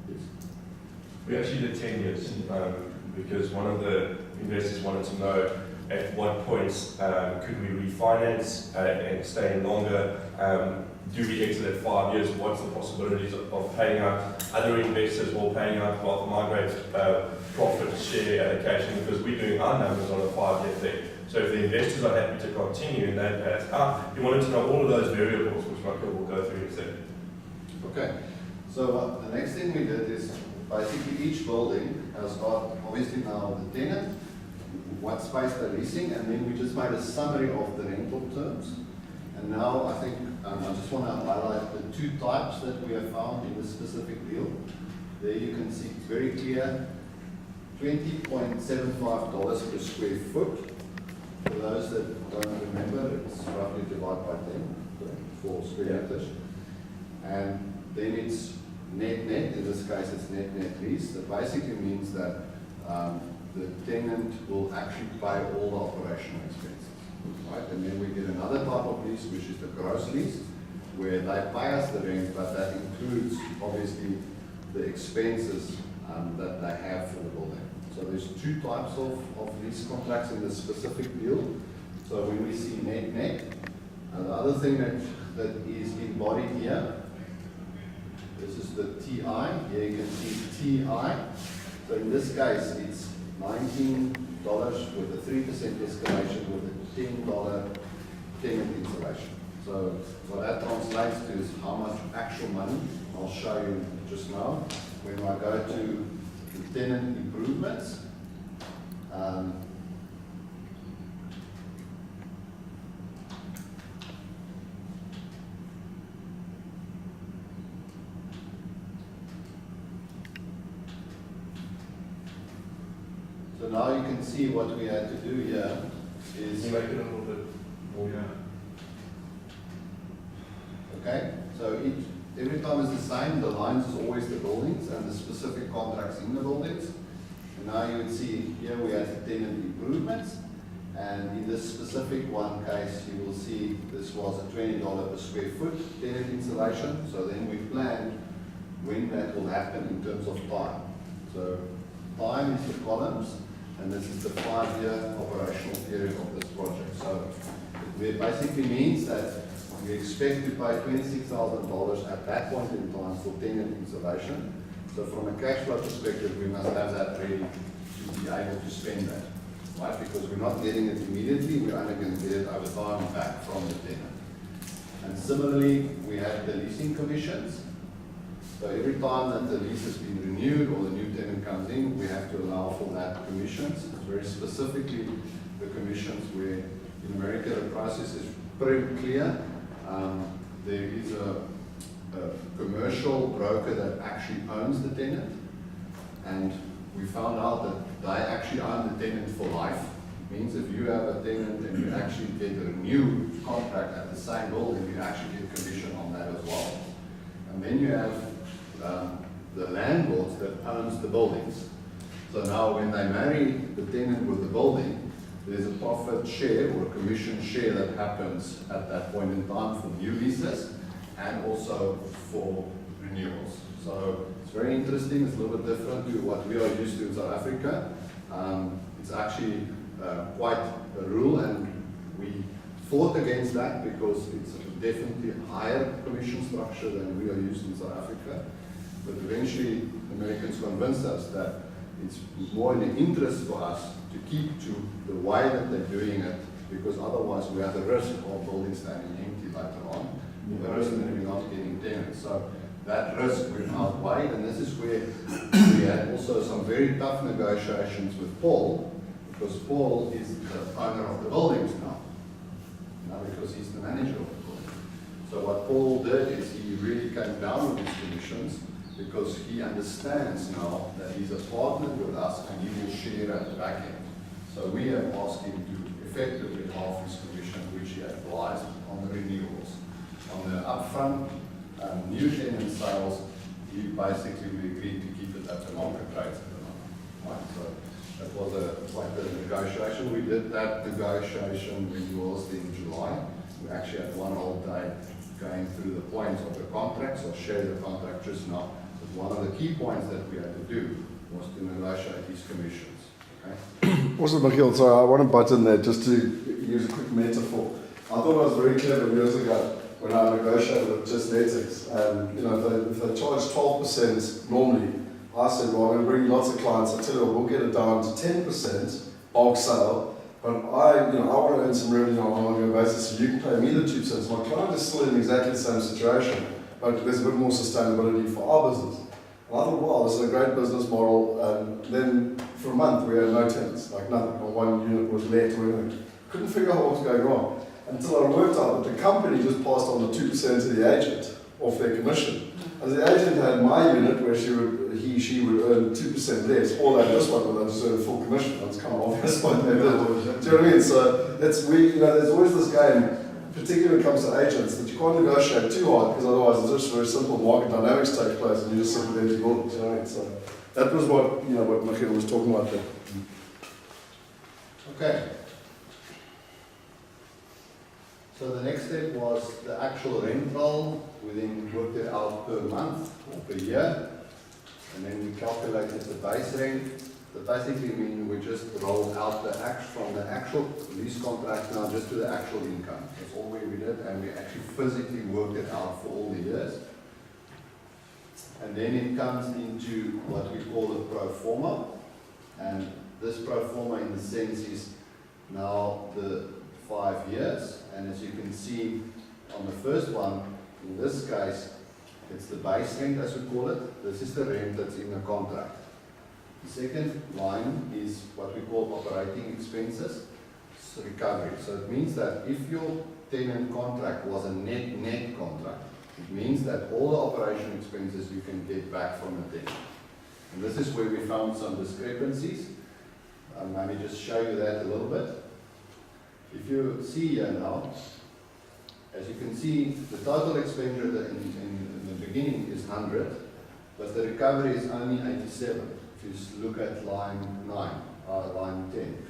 Yes. We actually did 10 years because one of the investors wanted to know at what points could we refinance and stay in longer. Do we exit at 5 years? What's the possibilities of paying out other investors or paying out Wealth Migrate profit share allocation? Because we're doing our numbers on a 5-year thing. So if the investors are happy to continue and they pay us out, you wanted to know all of those variables, which Machiel will go through in a second. Okay, so the next thing we did is basically each building has got obviously now the tenant, what space they're leasing, and then we just made a summary of the rental terms. And now I think I just want to highlight the 2 types that we have found in this specific deal. There you can see it's very clear, $20.75 per square foot. For those that don't remember, it's roughly divided by 10 for square meters. And then it's net, in this case it's net lease. That basically means that the tenant will actually pay all the operational expenses, right? And then we get another type of lease, which is the gross lease, where they pay us the rent, but that includes obviously the expenses that they have for the building. So there's 2 types of lease contracts in this specific deal. So when we see net, the other thing that is embodied here, this is the TI. Here you can see TI. So in this case, it's $19 with a 3% escalation with a $10 tenant installation. So what that translates to is how much actual money. I'll show you just now. When I go to the tenant improvements, so now you can see what we had to do here is Can you make it a little bit more? okay. So every time is the same. The lines is always the buildings and the specific contracts in the buildings. And now you would see here we have the tenant improvements. And in this specific one case, you will see this was a $20 per square foot tenant installation. So then we planned when that will happen in terms of time. So time is the columns, and this is the 5-year operational period of this project. So it basically means that we expect to pay $26,000 at that point in time for tenant installation. So from a cash flow perspective, we must have that ready to be able to spend that, right? Because we're not getting it immediately, we're only going to get it over time back from the tenant. And similarly, we have the leasing commissions. So every time that the lease has been renewed or the new tenant comes in, we have to allow for that commissions. Very specifically, the commissions where in America the process is pretty clear. There is a commercial broker that actually owns the tenant, and we found out that they actually own the tenant for life. It means if you have a tenant and you actually get a new contract at the same building, you actually get commission on that as well. And then you have the landlords that owns the buildings. So now when they marry the tenant with the building, there's a profit share or a commission share that happens at that point in time for new leases and also for renewals. So it's very interesting. It's a little bit different to what we are used to in South Africa. It's actually quite a rule, and we fought against that because it's definitely a higher commission structure than we are used in South Africa. But eventually, the Americans convinced us that it's more in the interest for us to keep to the way that they're doing it, because otherwise we have the risk of buildings standing empty later on, the risk that we're not getting tenants. So that risk we've outweighed, and this is where we had also some very tough negotiations with Paul, because Paul is the owner of the buildings now because he's the manager of the building. So what Paul did is he really came down with his commissions, because he understands now that he's a partner with us and he will share at the back end. So we have asked him to effectively half his commission, which he advised on the renewals. On the upfront new tenant sales, we agreed to keep it at the market rates at the moment. Right? So that was quite a negotiation. We did that negotiation renewals in July. We actually had one whole day going through the points of the contracts. I'll share the contract just now. But one of the key points that we had to do was to negotiate these commissions. Okay? Also, Machiel, sorry, I want to butt in there just to use a quick metaphor. I thought I was very clever years ago when I negotiated with Justnetics. And you know, if they charge 12% normally, I said, well, I'm going to bring lots of clients. I tell you, we'll get it down to 10% bulk sale. But I want to earn some revenue on an ongoing basis, so you can pay me the 2%. My client is still in exactly the same situation, but there's a bit more sustainability for our business. And I thought, wow, this is a great business model. And then for a month, we had no tenants, like nothing. One unit was let, couldn't figure out what was going on. Until I worked out that the company just passed on the 2% to the agent off their commission. And the agent had my unit where she would earn 2% less, or like this one where they just earn full commission. That's kind of obvious what they did. Do you know what I mean? So there's always this game, particularly when it comes to agents, that you can't negotiate too hard, because otherwise it's just very simple market dynamics take place and you just sit with empty buildings. You know what I mean? So that was what Machiel was talking about there. Okay. So the next step was the actual rental. We then worked it out per month or per year. And then we calculated the base rent. That basically means we just rolled out from the actual lease contract now just to the actual income. That's all we did, and we actually physically worked it out for all the years. And then it comes into what we call the pro forma. And this pro forma in the sense is now the 5 years. And as you can see on the first one, in this case, it's the base rent as we call it. This is the rent that's in the contract. The second line is what we call operating expenses, recovery. So it means that if your tenant contract was a net contract, it means that all the operation expenses you can get back from the tenant. And this is where we found some discrepancies. Let me just show you that a little bit. If you see here now, as you can see, the total expenditure in the beginning is 100, but the recovery is only 87. If you just look at line 10.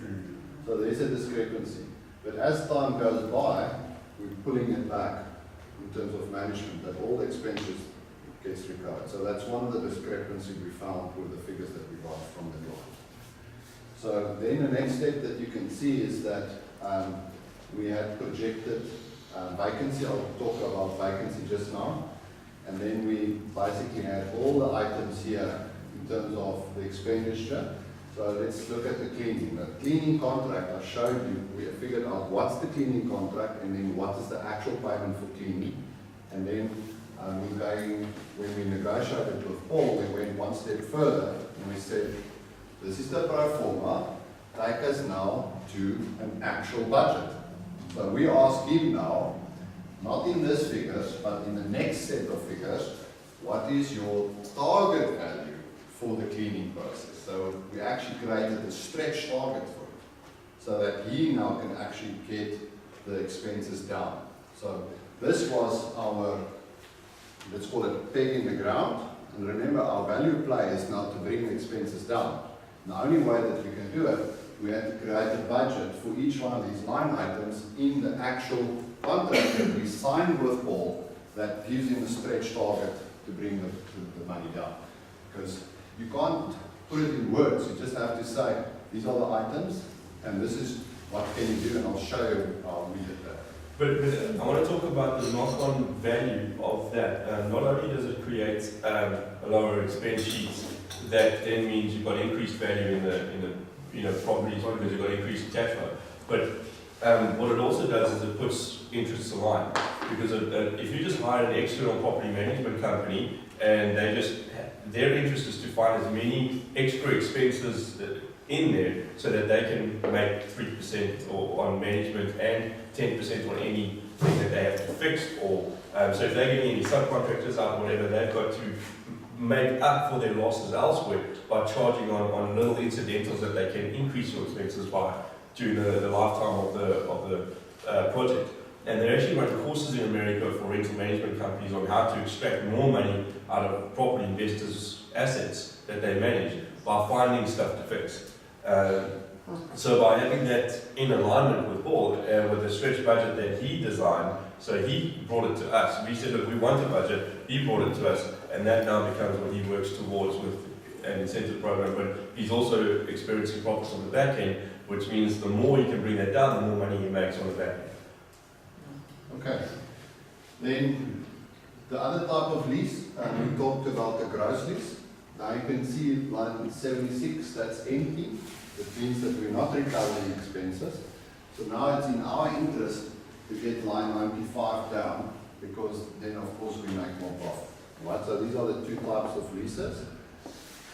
So there is a discrepancy. But as time goes by, we're pulling it back in terms of management, that all the expenses gets recovered. So that's one of the discrepancies we found with the figures that we got from the client. So then the next step that you can see is that we had projected vacancy. I'll talk about vacancy just now. And then we basically had all the items here in terms of the expenditure. So let's look at the cleaning. The cleaning contract I showed you, we have figured out what's the cleaning contract and then what is the actual payment for cleaning. And then when we negotiated with Paul, we went one step further and we said, this is the pro forma, take us now to an actual budget. So we ask him now, not in this figures, but in the next set of figures, what is your target value for the cleaning process? So we actually created a stretch target for it, so that he now can actually get the expenses down. So this was our, let's call it peg in the ground. And remember, our value play is now to bring the expenses down. The only way that we can do it, we had to create a budget for each one of these line items in the actual contract that we signed with Paul that gives him a stretch target to bring the money down. Because you can't put it in words, you just have to say, these are the items, and this is what can you do, and I'll show you how we did that. But I want to talk about the knock-on value of that. Not only does it create a lower expense sheet, that then means you've got increased value in the properties because you've got increased cash flow. But what it also does is it puts interests aligned. Because if you just hire an external property management company and their interest is to find as many extra expenses in there so that they can make 3% on management and 10% on anything that they have to fix, or so if they're getting any subcontractors out or whatever, they've got to make up for their losses elsewhere by charging on little incidentals that they can increase your expenses by during the lifetime of the project. And they actually run courses in America for rental management companies on how to extract more money out of property investors' assets that they manage by finding stuff to fix. So by having that in alignment with Paul, with the stretch budget that he designed, so he brought it to us. We said, look, we want a budget. He brought it to us, and that now becomes what he works towards with an incentive program. But he's also experiencing profits on the back end, which means the more he can bring that down, the more money he makes on the back end. Okay. Then the other type of lease, we talked about the gross lease. Now you can see line 76, that's empty. It means that we're not recovering expenses. So now it's in our interest to get line 95 down, because then of course we make more profit. Right? So these are the two types of leases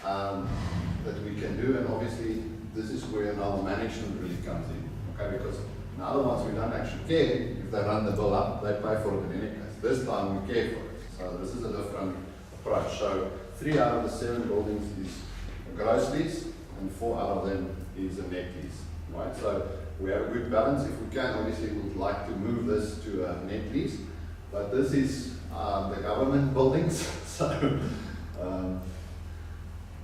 that we can do, and obviously this is where now management really comes in. Okay, because in other ones we don't actually care. If they run the bill up, they pay for it in any case. This time we care for it. So this is a different approach. So 3 out of the 7 buildings is a gross lease, and 4 out of them is a net lease. Right? So we have a good balance. If we can, obviously we would like to move this to a net lease, but this is the government buildings, so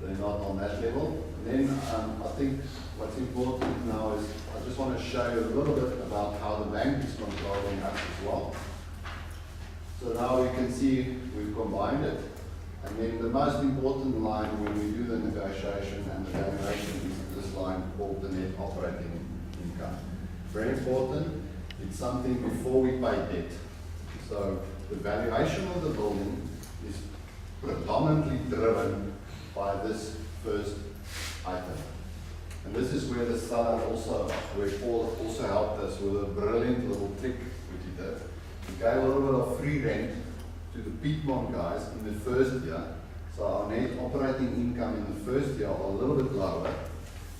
they're not on that level. And then I think what's important now is I just want to show you a little bit about how the bank is controlling us as well. So now you can see we've combined it. And then the most important line when we do the negotiation and the valuation is this line called the net operating income. Very important. It's something before we pay debt. So the valuation of the building is predominantly driven by this first item. And this is where the seller where Paul also helped us with a brilliant little trick which he did. He gave a little bit of free rent to the Piedmont guys in the first year. So our net operating income in the first year are a little bit lower,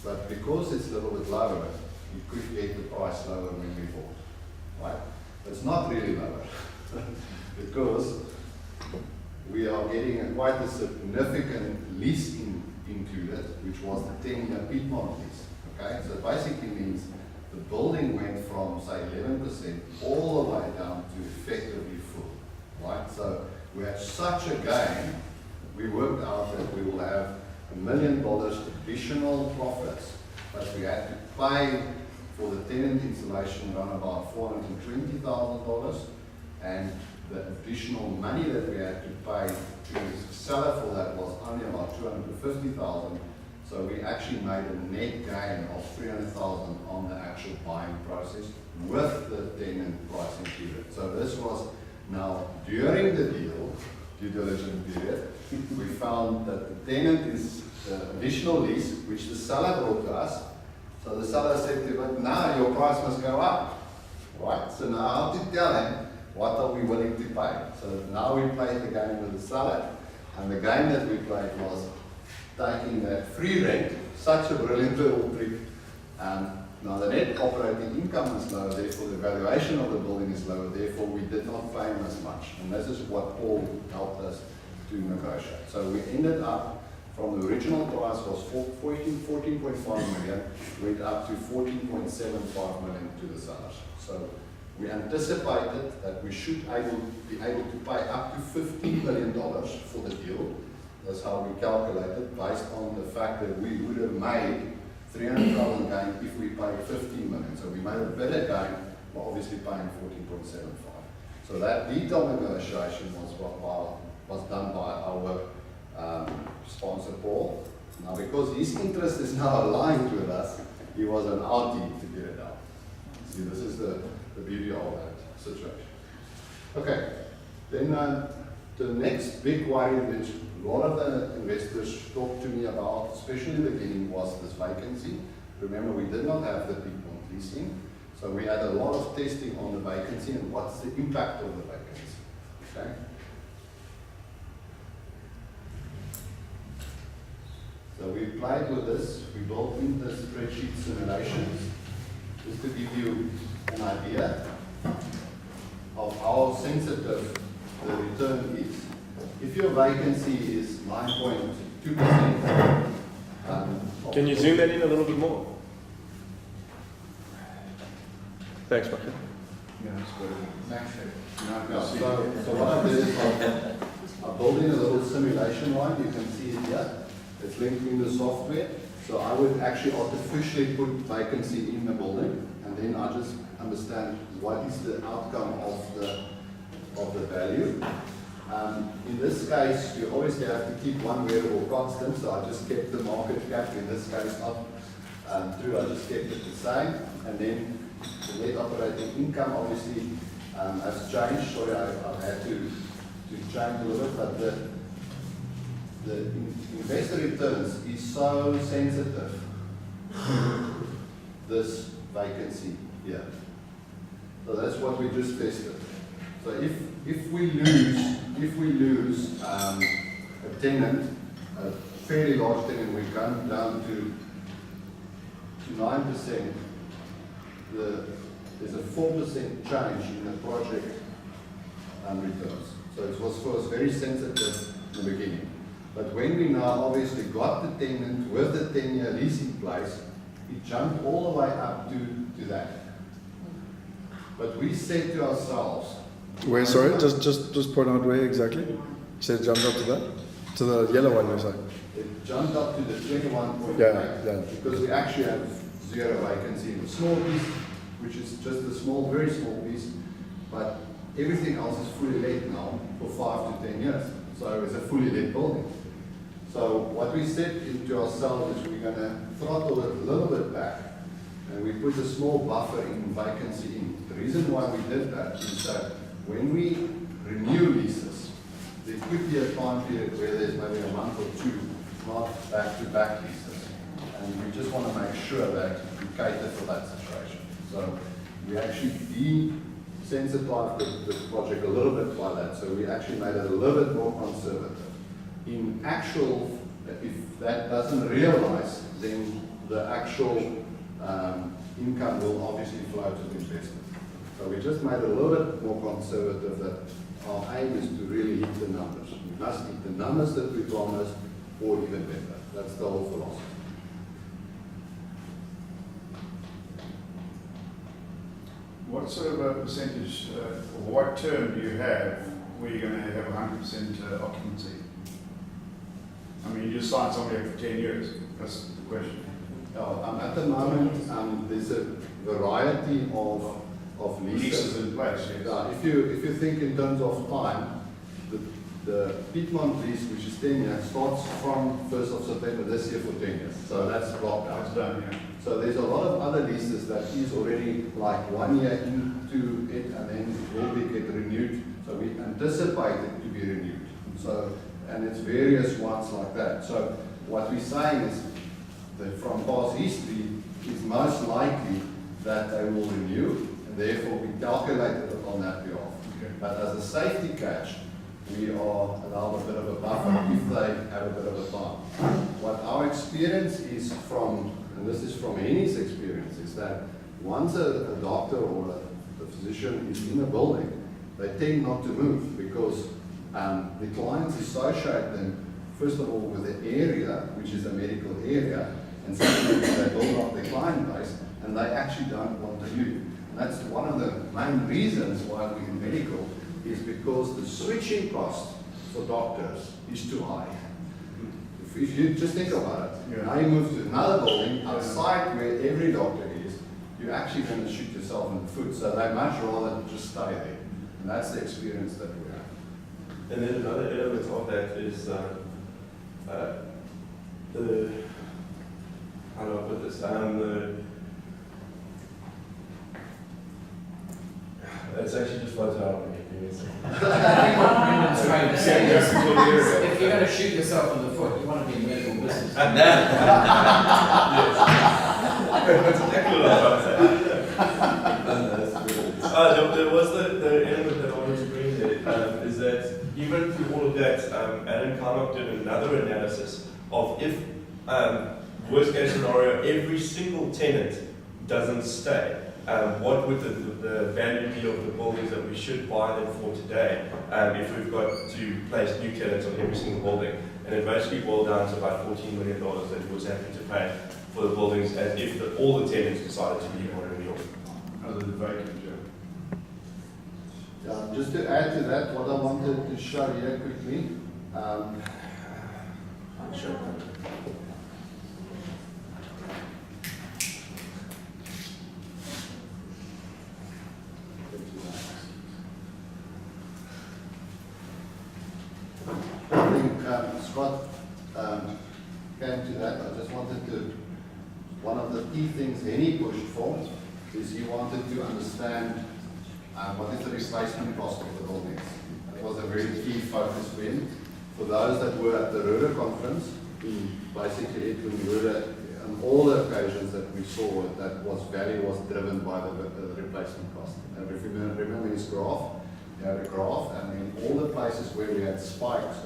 but because it's a little bit lower, you could get the price lower when we bought. Right? It's not really lower because we are getting quite a significant lease included, which was the 10-year Piedmont lease. Okay, so it basically means the building went from say 11% all the way down to effectively full. Right, so we had such a gain. We worked out that we will have $1 million additional profits, but we had to pay for the tenant installation around about $420,000, and the additional money that we had to pay to the seller for that was only about $250,000. So we actually made a net gain of $300,000 on the actual buying process with the tenant price included. So this was now during the due diligence period, we found that the tenant is the additional lease, which the seller brought to us. So the seller said to him, now your price must go up. Right? So now I have to tell him, what are we willing to pay? So now we played the game with the seller, and the game that we played was taking that free rent, such a brilliant little trick. Now the net operating income is lower, therefore the valuation of the building is lower, therefore we did not pay him as much. And this is what Paul helped us to negotiate. So we ended up, from the original price was 14.5 million, went up to 14.75 million to the sellers. So we anticipated that we should be able to pay up to $15 million for the deal. That's how we calculated, based on the fact that we would have made $300,000 gain if we paid $15 million. So we made a better gain by obviously paying 14.75. So that detailed negotiation was done by our sponsor Paul. Now because his interest is now aligned with us, he was on our team to get it out. See, this is the beauty of that. situation. Okay, then the next big worry which a lot of the investors talked to me about, especially in the beginning, was this vacancy. Remember, we did not have the people leasing, so we had a lot of testing on the vacancy and what's the impact of the vacancy. Okay. So we played with this, we built in the spreadsheet simulations, just to give you an idea of how sensitive the return is. If your vacancy is 9.2%, Can you zoom that in a little bit more? Thanks, Machiel. Yeah, that's good. Yeah, so what I did is I built in a little simulation line, you can see it here. It's linked in the software. So I would actually artificially put vacancy in the building, and then I just understand what is the outcome of the value. In this case, you always have to keep one variable constant, so I just kept the market cap, in this case not true, I just kept it the same. And then the net operating income obviously has changed. Sorry, I had to change a little bit, but the investor returns is so sensitive to this vacancy here. So that's what we just tested. So if we lose a tenant, a fairly large tenant, we come down to 9%, there's a 4% change in the project returns. So it was very sensitive in the beginning. But when we now obviously got the tenant with the 10-year lease in place, it jumped all the way up to that. But we said to ourselves, Where, sorry, just point out where exactly? You said it jumped up to that? To the yellow one, you're saying? it jumped up to the 21.8 Yeah. because we actually have zero vacancy in the small piece, which is just a small, very small piece, but everything else is fully let now for 5 to 10 years. So it's a fully let building. So what we said to ourselves is we're going to throttle it a little bit back, and we put a small buffer in vacancy in. The reason why we did that is that when we renew leases, there could be a time period where there's maybe a month or two not back-to-back leases. And we just want to make sure that we cater for that situation. So we actually desensitized the project a little bit by that. So we actually made it a little bit more conservative. In actual, if that doesn't realize, then the actual income will obviously flow to the investment. So we just made it a little bit more conservative, that our aim is to really hit the numbers. We must hit the numbers that we promised, or even better. That's the whole philosophy. What sort of a percentage, or what term do you have where you're going to have 100% occupancy? I mean, you just sign somebody up for 10 years. That's the question. At the moment, there's a variety of Leases in place, yes. If you think in terms of time, the Piedmont lease, which is 10 years, starts from 1st of September this year for 10 years. So that's blocked out. That's done, yeah. So there's a lot of other leases that is already like 1 year into it, and then it will get renewed. So we anticipate it to be renewed. So, and it's various ones like that. So what we're saying is that from past history, it's most likely that they will renew, and therefore we calculated it on that behalf. Okay. But as a safety catch, we are allowed a bit of a buffer if they have a bit of a time. What our experience is from, and this is from Henny's experience, is that once a doctor or a physician is in a building, they tend not to move because the clients associate them, first of all, with the area, which is a medical area, and secondly, they build up their client base, and they actually don't want to leave. And that's one of the main reasons why we're in medical, is because the switching cost for doctors is too high. If you just think about it, Yeah. now you move to another building outside where every doctor is, you're actually going to shoot yourself in the foot. So they much rather just stay there. And that's the experience that we have. And then another element of that is how do I put this? It's actually just floated out of me. I think what Brendan's trying to say is, if you're going to shoot yourself in the foot, you want to be in medical business. That's exactly what I was trying to say. There was the element that I wanted to bring there, is that even through all of that, Adam Carnock did another analysis of if, worst case scenario, every single tenant doesn't stay, what would the value be of the buildings that we should buy them for today, if we've got to place new tenants on every single building. And it basically boiled down to about $14 million that he was happy to pay for the buildings as if all the tenants decided to leave on renewal. Other than vacant, Just to add to that, what I wanted to show here quickly, I think Scott came to that. I just wanted to, one of the key things Henny pushed for is he wanted to understand what is the replacement cost of the buildings. That was a very key focus for him. For those that were at the Ruder conference, basically Edwin Ruder, on all the occasions that we saw that value was driven by the replacement cost. And if you remember his graph, he had a graph, and in all the places where we had spikes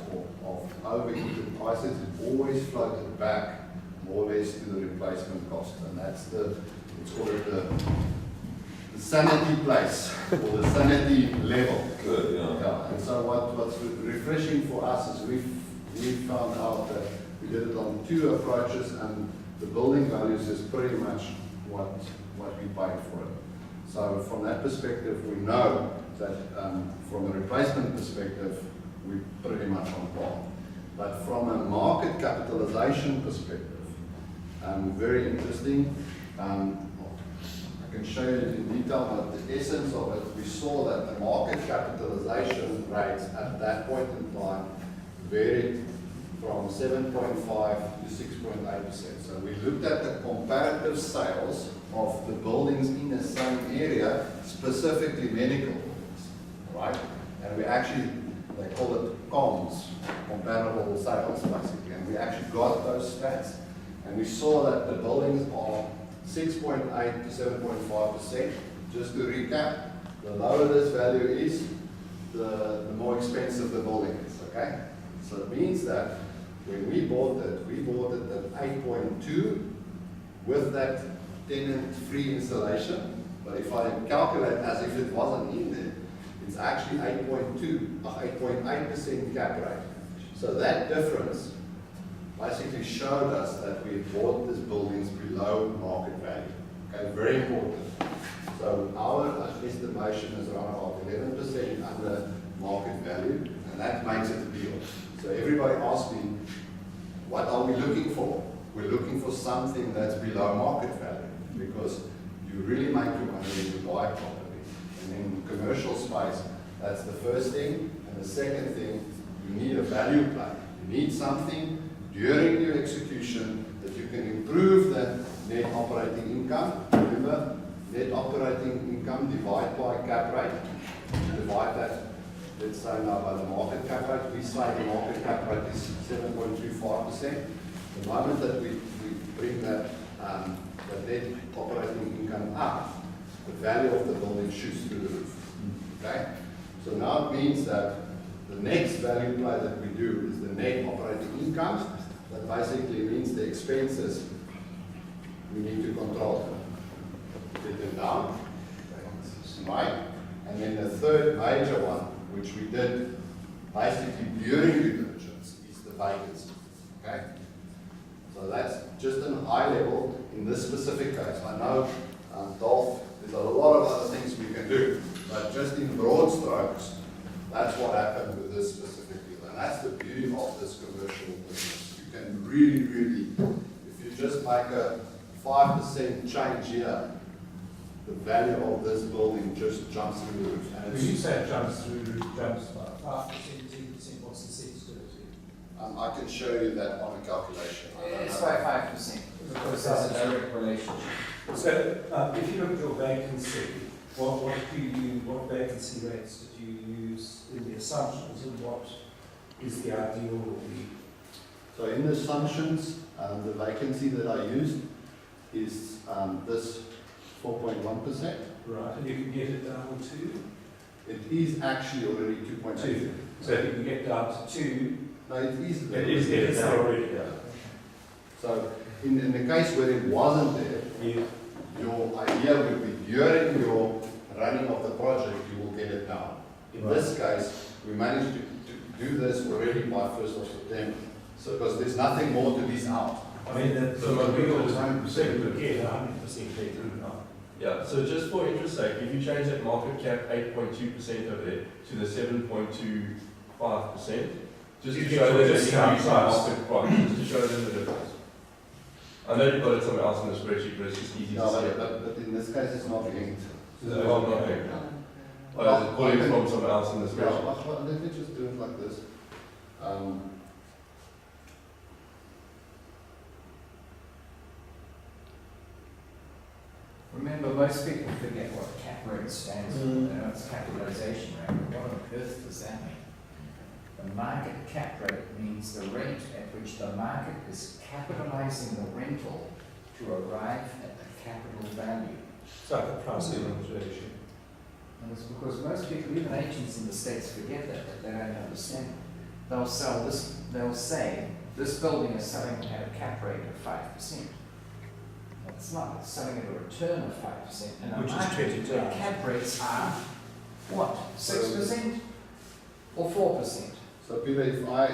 of overheated prices, it always floated back more or less to the replacement cost. And that's let's call it the sanity place, or the sanity level. Good, yeah. And so what's refreshing for us is we found out that we did it on 2 approaches, and the building values is pretty much what we paid for it. So from that perspective, we know that from a replacement perspective, we're pretty much on par. But from a market capitalization perspective, very interesting. I can show you in detail, but the essence of it, we saw that the market capitalization rates at that point in time varied from 7.5 to 6.8%. So we looked at the comparative sales of the buildings in the same area, specifically medical buildings, right? And we actually, they call it comms, comparable sales basically, and we actually got those stats. And we saw that the buildings are 6.8 to 7.5%. Just to recap, the lower this value is, the more expensive the building is, okay? So it means that when we bought it at 8.2 with that tenant-free installation. But if I calculate as if it wasn't in there, it's actually 8.8% cap rate. So that difference basically showed us that we bought these buildings below market value. Okay, very important. So our estimation is around about 11% under market value, and that makes it a deal. So everybody asks me, what are we looking for? We're looking for something that's below market value, because you really make your money when you buy property. And in commercial space, that's the first thing. And the second thing, you need a value play. You need something during your execution that you can improve the net operating income. Remember, net operating income divided by cap rate. Divide that, let's say now by the market cap rate. We say the market cap rate is 7.25%. The moment that we bring that net operating income up, the value of the building shoots through the roof. Okay? So now it means that the next value play that we do is the net operating income. That basically means the expenses we need to control them. Get them down, right? And then the third major one, which we did basically during due diligence, is the vacancy. Okay? So that's just on a high level in this specific case. I know, Dolph, there's a lot of other things we can do, but just in broad strokes, that's what happened with this specific deal. And that's the beauty of this commercial business. You can really, if you just make a 5% change here, the value of this building just jumps through the roof. And When you say jumps through the roof, jumps by 5%, 10%, what's the sensitivity? I can show you that on a calculation. It's by 5%, because there's a direct relationship. So, if you look at your vacancy, what vacancy rates did you use in the assumptions, and what is the ideal or the? So in the assumptions, the vacancy that I used is this 4.1%. Right, and you can get it down to? It is actually already 2.8. 2. So if you can get down to 2. No, it is. It is there now already. Yeah. So in the case where it wasn't there, Yeah. your idea would be during your running of the project, you will get it down. In this case, we managed to do this already by 1st of September. So because there's nothing more to this out. I mean, the real time percent would get 100% later. Yeah, so just for interest sake, if you change that market cap 8.2% over there to the 7.25%, just You to get show your them the discount increase in price. market price, just to show them the difference. I know you've got it somewhere else in the spreadsheet, but it's just easy to No, see. but in this case, it's not linked. Oh, not there. Oh, it's pulling from somewhere else in the Yeah, spreadsheet. well, let me just do it like this. Remember, most people forget what cap rate stands for. They know it's capitalization rate. What on earth does that mean? The market cap rate means the rate at which the market is capitalizing the rental to arrive at the capital value. It's like a price evaluation. And it's because most people, even agents in the States, forget that they don't understand. They'll sell this, they'll say, this building is selling at a cap rate of 5%. Well, it's not, it's selling at a return of 5%. And a Which is market 20 where times. cap rates are, what, 6% or 4%? So Peter, if I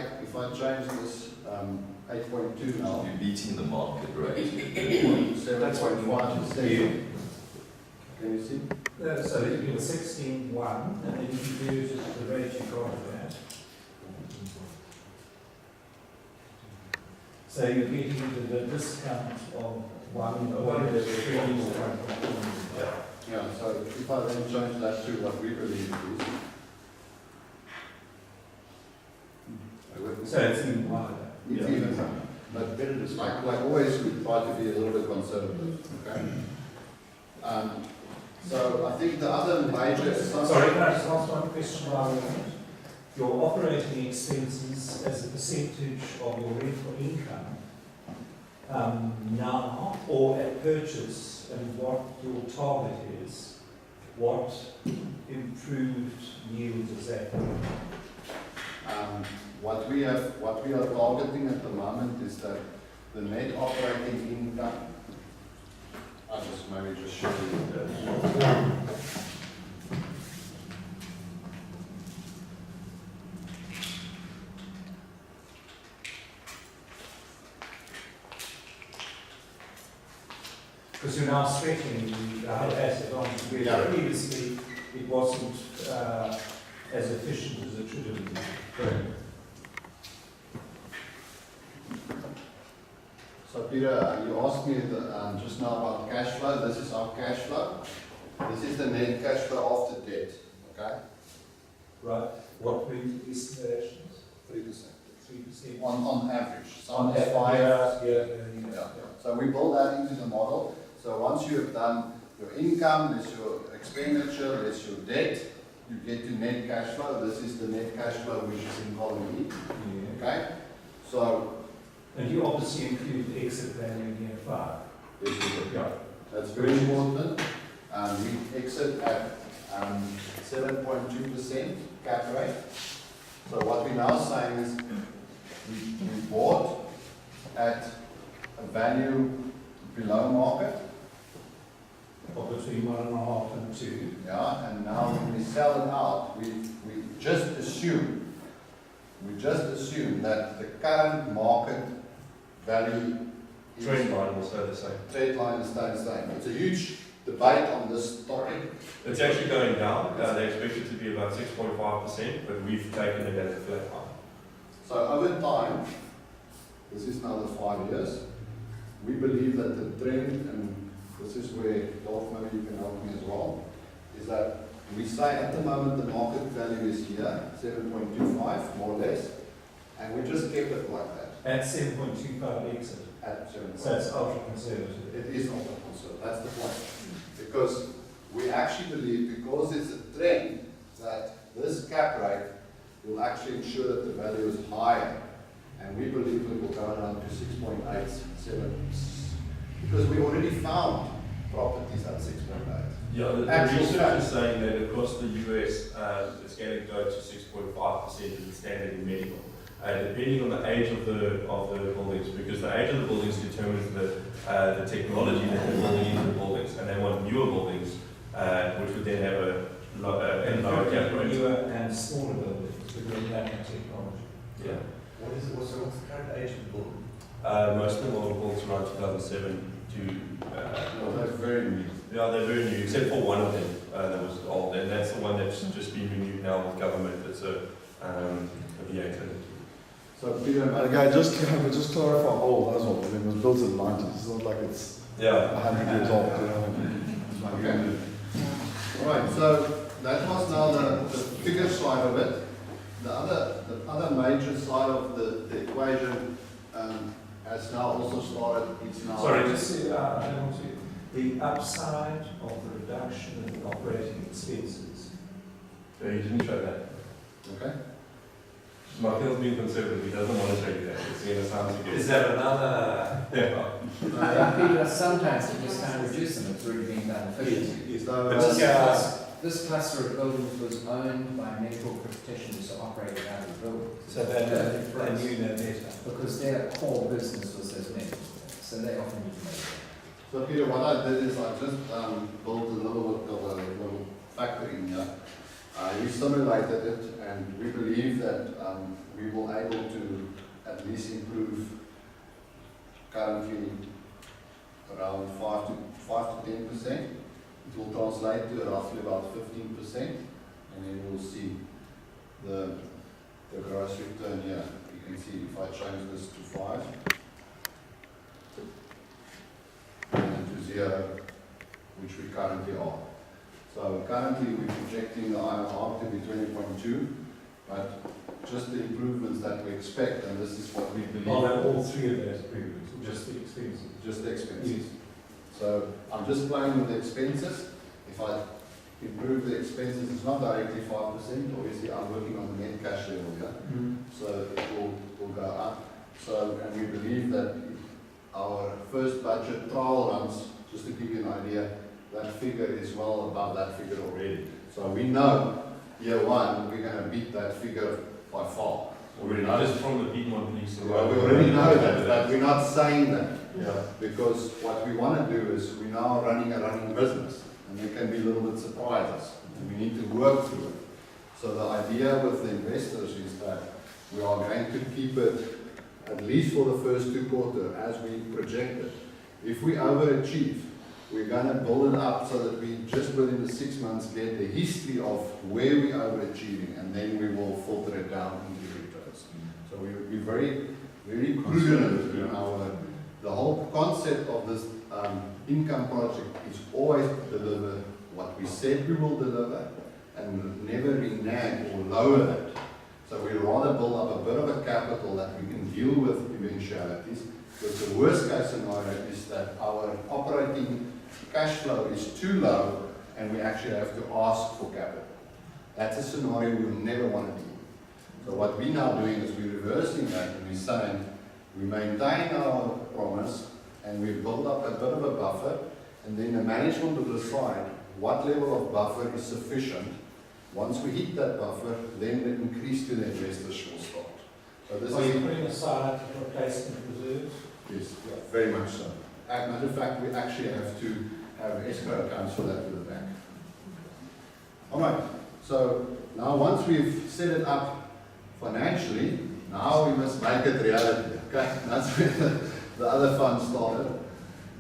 change this 8.2 now, You're beating the market rate. 7.5%. Can you see? So you do a 16.1, and then you can do it at the rate you got it at. So you're getting the discount of 1 or 3 or Yeah, so if I then change that to what we believe it is. so it's even wider. It's even, but better to, like always, we try to be a little bit conservative, okay? So I think the other major assumption. Sorry, can I just ask one question while we're on it? Your operating expenses as a percentage of your rental income now or at purchase, and what your target is, what improved yield is that? What we are targeting at the moment is that the net operating income. I'll just maybe just show you that. Because you're now stretching the whole asset on, where Yeah. previously it wasn't as efficient as it should have been. So Peter, you asked me just now about cash flow. This is our cash flow. This is the net cash flow after debt, okay? Right. What were the estimations? 3%. 3%. On average. Some On is that, 5. yeah. So we build that into the model. So once you have done your income, there's your expenditure, there's your debt, you get to net cash flow. This is the net cash flow which is in column E, Yeah. okay? So And you obviously include the exit value in year 5. this is it. Yeah. That's very important. We exit at 7.2% cap rate. So what we're now saying is we bought at a value below market, Or between 1.5 and 2. yeah, and now when we sell it out, we just assume that the current market value is Trend line will stay the same. trade line is staying the same. It's a huge debate on this topic. It's actually going down. They expect it to be about 6.5%, but we've taken it as a flat line. So over time, this is now the 5 years, we believe that the trend, and this is where, Dolph, maybe you can help me as well, is that we say at the moment the market value is here, 7.25, more or less, and we just kept it like that. At 7.25 exit. At 7.25. So it's ultra conservative. It is ultra conservative, that's the point. Because we actually believe, because it's a trend, that this cap rate will actually ensure that the value is higher. And we believe it will go down to 6.87, because we already found properties at 6.8. Yeah, the Actual research fact. is saying that across the US, it's going to go to 6.5% as the standard in medical, depending on the age of the buildings, because the age of the buildings determines the technology that they're building into the buildings, and they want newer buildings, which would then have a lower cap rate. Newer and smaller buildings with that technology. Yeah. What's the current age of the building? Most of them were built around 2007 to. No, that's very new. Yeah, they're very new, except for one of them that was old, and that's the one that's just been renewed now with government. It's a V8. So Peter, Okay, just clarify old as well. I mean, it was built in the 90s. It's not like it's Yeah. 100 years old. You know what I mean? Okay. Right, so that was now the figure side of it. The other major side of the equation has now also started. It's now. Sorry, just I don't want to. The upside of the reduction in operating expenses. Yeah, you didn't show that. Okay. Machiel's being conservative, he doesn't want to show you that. It's going to sound too good. Is there another? Yeah. Peter, sometimes you just can't reduce them, it's really being done efficiently. So, This cluster of buildings was owned by medical practitioners who operated out of the building. So they knew no better. Because their core business was those medical things, so they often need to make it. So Peter, what I did is I just built a little bit of a little factory in here. We simulated it, and we believe that we will able to at least improve currently around 5 to 10%. It will translate to roughly about 15%, and then we'll see the gross return here. You can see if I change this to 5 and to 0, which we currently are. So currently we're projecting the IRR to be 20.2, but just the improvements that we expect, and this is what we believe. All three of those improvements, or just the expenses? Just the expenses. Yes. So I'm just playing with the expenses. If I improve the expenses, it's not directly 5%. Obviously, I'm working on the net cash level here. So it will go up. So, and we believe that our first budget trial runs, just to give you an idea, that figure is well above that figure already. So we know year one, we're going to beat that figure by far. Already, just from the Piedmont police. Well, we already know that, but we're not saying that. Yeah. Because what we want to do is we're now running a running business, and there can be little bit surprises, and we need to work through it. So the idea with the investors is that we are going to keep it at least for the first 2 quarters as we projected. If we overachieve, we're going to build it up so that we just within the 6 months get the history of where we are overachieving, and then we will filter it down into returns. So we will be very, very prudent in the whole concept of this income project is always to deliver what we said we will deliver and never renege or lower that. So we rather build up a bit of a capital that we can deal with eventualities, because the worst case scenario is that our operating cash flow is too low and we actually have to ask for capital. That's a scenario we never want to be in. So what we're now doing is we're reversing that, and we're saying we maintain our promise and we build up a bit of a buffer, and then the management will decide what level of buffer is sufficient. Once we hit that buffer, then the increase to the investors will start. So this Are is you putting aside replacement reserves? yes, very much so. As a matter of fact, we actually have to have escrow accounts for that with the bank. All right, so now once we've set it up financially, now we must make it reality. Okay, that's where the other fund started.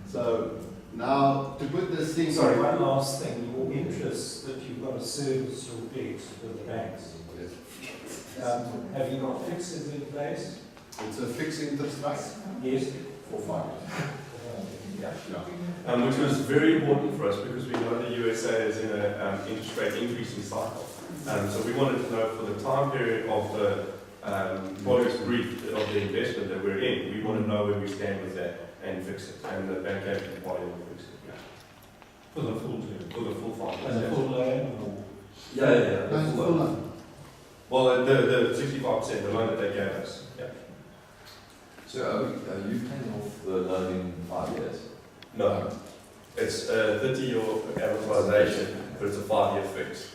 So now to put this thing. Sorry, one last thing. Your interest that you've got to service your debt with the banks. Yes. Have you got fixes in place? It's a fixed interest rate Yes. for 5 years. Yeah. Which was very important for us because we know the USA is in an interest rate increasing cycle. So we wanted to know for the time period of the progress brief of the investment that we're in, we want to know where we stand with that and fix it. And the bank actually party will fix it. For the full term. for the full 5 years. And the full loan or? Yeah. That's The the full full loan. loan. Well, the 65%, the loan that they gave us. Yeah. So are you paying off the loan in 5 years? No, it's a 30-year amortization, but it's a 5-year fix.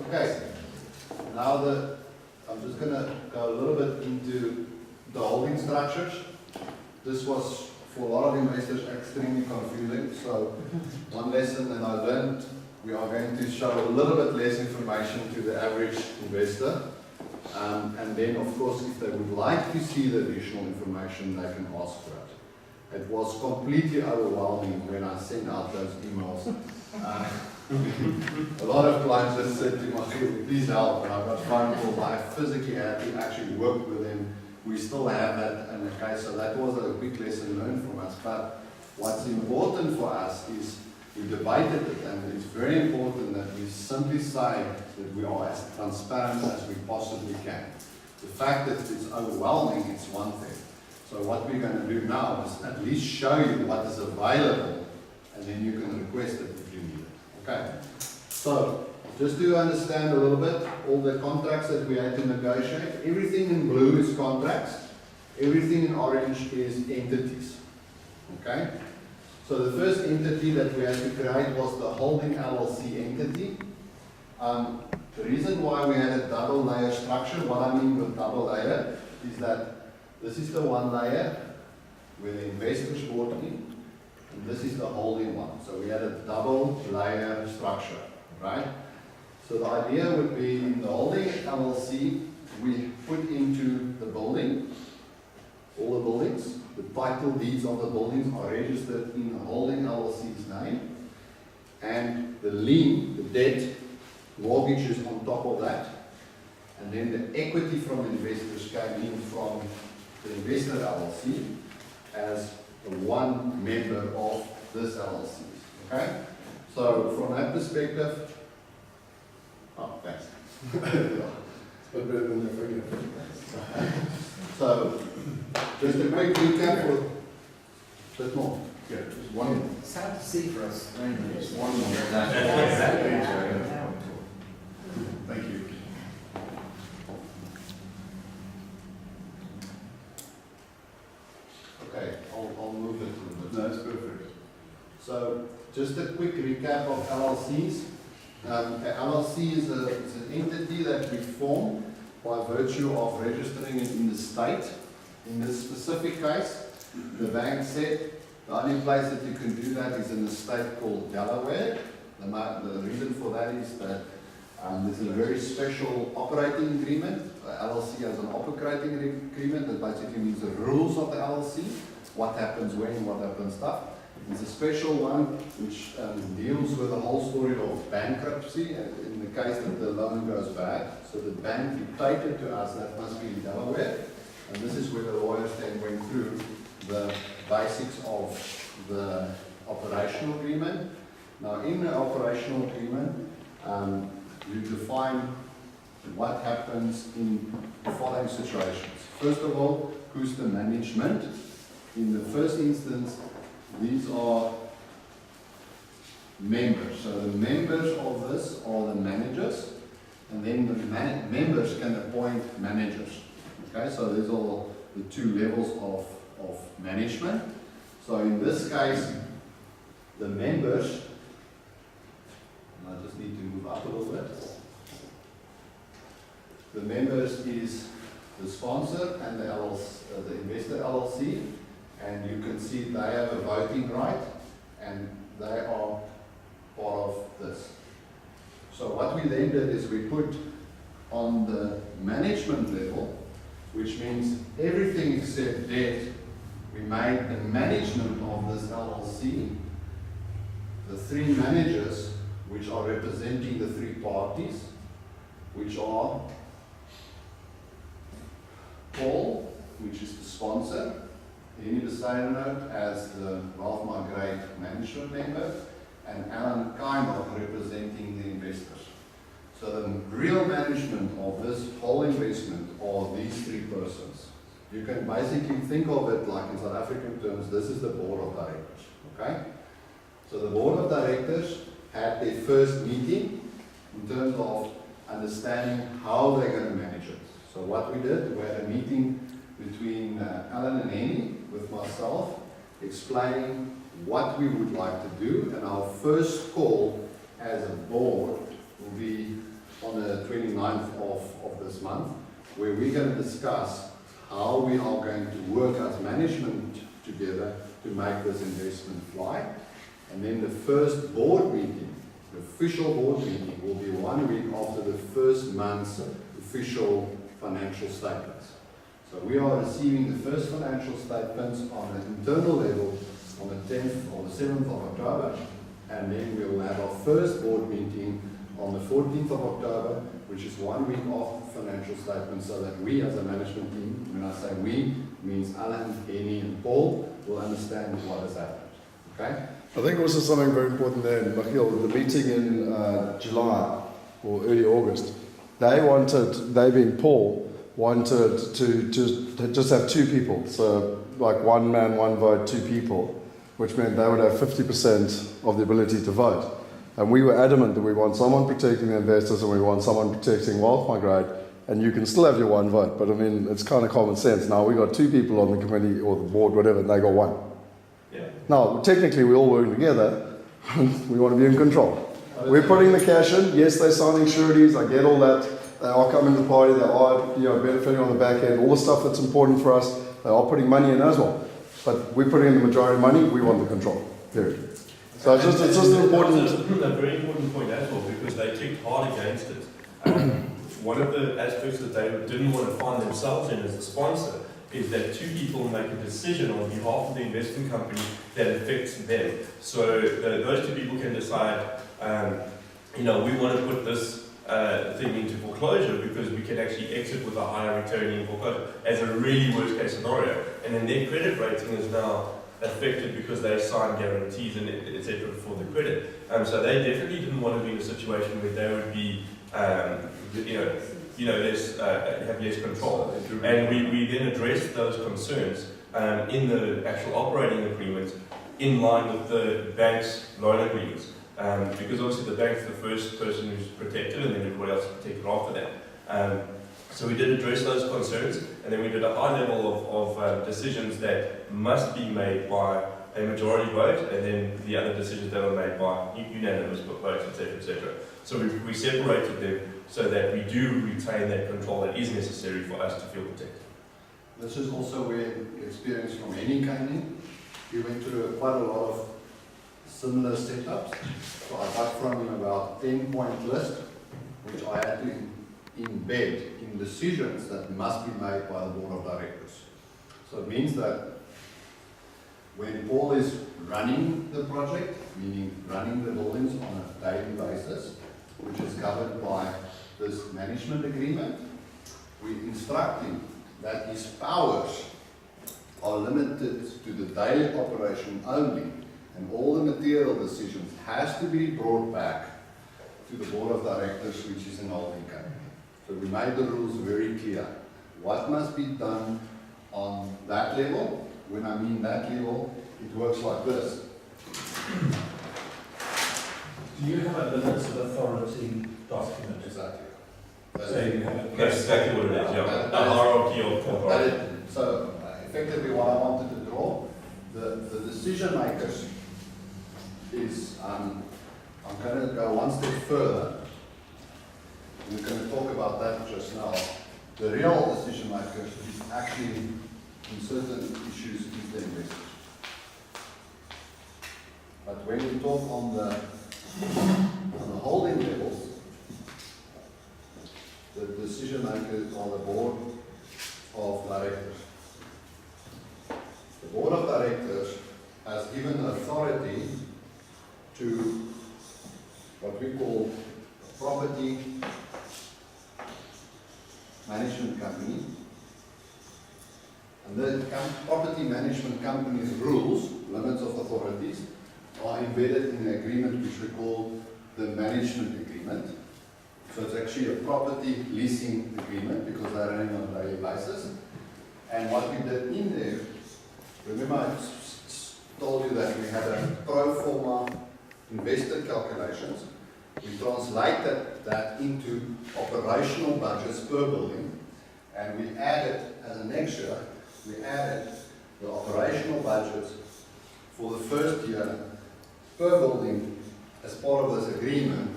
Okay, now I'm just gonna go a little bit into the holding structures. This was, for a lot of investors, extremely confusing. So one lesson that I learned, we are going to show a little bit less information to the average investor. And then, of course, if they would like to see the additional information, they can ask for it. It was completely overwhelming when I sent out those emails. A lot of clients just said to me, please help, and I got phone calls. I physically had to actually work with them. We still have that in the case, so that was a big lesson learned from us. But what's important for us is we debated it, and it's very important that we simply say that we are as transparent as we possibly can. The fact that it's overwhelming, it's one thing. So what we're going to do now is at least show you what is available, and then you can request it if you need it. Okay? So, just to understand a little bit, all the contracts that we had to negotiate, everything in blue is contracts, everything in orange is entities. Okay? So the first entity that we had to create was the holding LLC entity. The reason why we had a double layer structure, what I mean with double layer, is that this is the one layer where the investors bought in, and this is the holding one. So we had a double layer structure, right? So the idea would be in the holding LLC, we put into the building, all the buildings, the title deeds of the buildings are registered in the holding LLC's name, and the lien, the debt, mortgages on top of that, and then the equity from investors came in from the investor LLC as the one member of this LLC. Okay? So from that perspective, thanks. But better than the figure. So, just a quick recap for a bit more. Yeah, just one, It's hard to see for us. just one more. Thank you. Okay, I'll move it a little bit. No, that's perfect. So, just a quick recap of LLCs. A LLC is an entity that we form by virtue of registering it in the state. In this specific case, the bank said the only place that you can do that is in a state called Delaware. The reason for that is that there's a very special operating agreement. The LLC has an operating agreement that basically means the rules of the LLC, what happens when, what happens stuff. There's a special one which deals with the whole story of bankruptcy in the case that the loan goes bad. So the bank dictated to us that must be in Delaware. And this is where the lawyers then went through the basics of the operational agreement. Now in the operational agreement, you define what happens in the following situations. First of all, who's the management? In the first instance, these are members. So the members of this are the managers, and then the members can appoint managers. Okay, so these are the two levels of management. So in this case, the members, and I just need to move up a little bit. The members is the sponsor and the LLC, the investor LLC. And you can see they have a voting right, and they are part of this. So what we then did is we put on the management level, which means everything except debt, we made the management of this LLC, the three managers, which are representing the three parties, which are Paul, which is the sponsor, Henny Besaino as the Wealth Migrate management member, and Alan Kaimel representing the investors. So the real management of this whole investment are these three persons. You can basically think of it like in South African terms, this is the board of directors, okay? So the board of directors had their first meeting in terms of understanding how they're going to manage it. So what we did, we had a meeting between Alan and Henny with myself, explaining what we would like to do, and our first call as a board will be on the 29th of this month, where we're going to discuss how we are going to work as management together to make this investment fly. And then the first board meeting, the official board meeting, will be 1 week after the first month's official financial statements. So we are receiving the first financial statements on an internal level on the 10th or the 7th of October, and then we will have our first board meeting on the 14th of October, which is 1 week after financial statements, so that we as a management team, when I say we, means Alan, Henny and Paul, will understand what has happened. Okay? I think also something very important there, Machiel, the meeting in July or early August, they being Paul, wanted to just have 2 people. So like 1 man, 1 vote, 2 people, which meant they would have 50% of the ability to vote. And we were adamant that we want someone protecting the investors and we want someone protecting Wealth Migrate, and you can still have your 1 vote. But I mean, it's kind of common sense. Now we got 2 people on the committee or the board, whatever, and they got 1. Yeah. Now, technically, we're all working together. We want to be in control. We're putting the cash in. Yes, they're signing sureties. I get all that. They are coming to the party. They are, benefiting on the back end. All the stuff that's important for us. They are putting money in as well. But we're putting in the majority of money. We want the control. Period. So it's just an important. A very important point as well, because they kicked hard against it. One of the aspects that they didn't want to find themselves in as a sponsor is that 2 people make a decision on behalf of the investment company that affects them. So those 2 people can decide, we want to put this thing into foreclosure because we can actually exit with a higher return in foreclosure as a really worst case scenario. And then their credit rating is now affected because they sign guarantees and etc. for the credit. So they definitely didn't want to be in a situation where they would be, have less control. And we then addressed those concerns in the actual operating agreement in line with the bank's loan agreements. Because obviously the bank's the first person who's protected and then everybody else is protected after that. So we did address those concerns, and then we did a high level of decisions that must be made by a majority vote, and then the other decisions that are made by unanimous votes, etc., etc. So we separated them so that we do retain that control that is necessary for us to feel protected. This is also where the experience from Henny came in. We went through quite a lot of similar setups. So I got from him about 10-point list, which I had to embed in decisions that must be made by the board of directors. So it means that when Paul is running the project, meaning running the buildings on a daily basis, which is covered by this management agreement, we instruct him that his powers are limited to the daily operation only, and all the material decisions has to be brought back to the board of directors, which is an holding company. So we made the rules very clear. What must be done on that level? When I mean that level, it works like this. Do you have a limits of authority document? Exactly. So you have That's exactly what it is, yeah. A hierarchy of authority. So effectively what I wanted to draw, the decision makers is, I'm going to go one step further. We're going to talk about that just now. The real decision makers is actually, in certain issues, is the investors. But when we talk on the holding levels, the decision makers are the board of directors. The board of directors has given authority to what we call a property management company. And the property management company's rules, limits of authorities, are embedded in an agreement which we call the management agreement. So it's actually a property leasing agreement because they're running on a daily basis. And what we did in there, remember I told you that we had a pro forma investor calculations, we translated that into operational budgets per building, and we added, as an extra, we added the operational budgets for the first year per building as part of this agreement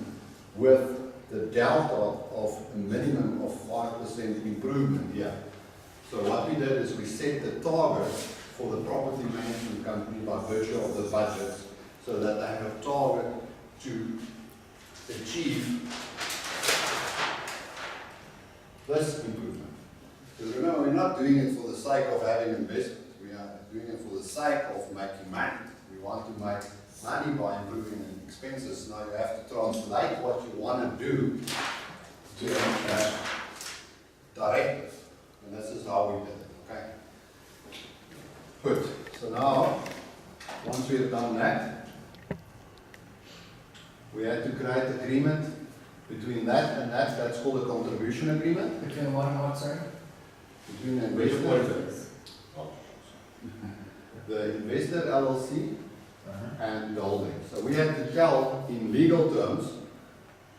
with the delta of a minimum of 5% improvement here. So what we did is we set the target for the property management company by virtue of the budgets, so that they have a target to achieve this improvement. Because remember, we're not doing it for the sake of having investment. We are doing it for the sake of making money. We want to make money by improving expenses. Now you have to translate what you want to do to a directive. And this is how we did it, okay? Good. So now, once we have done that, we had to create agreement between that and that. That's called a contribution agreement. Between what and what, sorry? Between the investor, the investor LLC, and the holding. So we had to tell in legal terms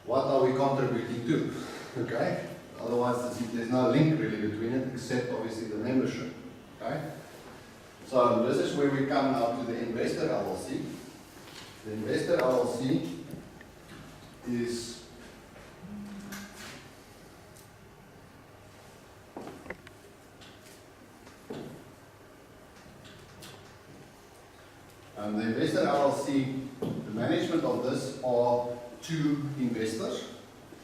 what are we contributing to, okay? Otherwise there's no link really between it except obviously the membership, okay? So this is where we come now to the investor LLC. The investor LLC is the investor LLC, the management of this are two investors,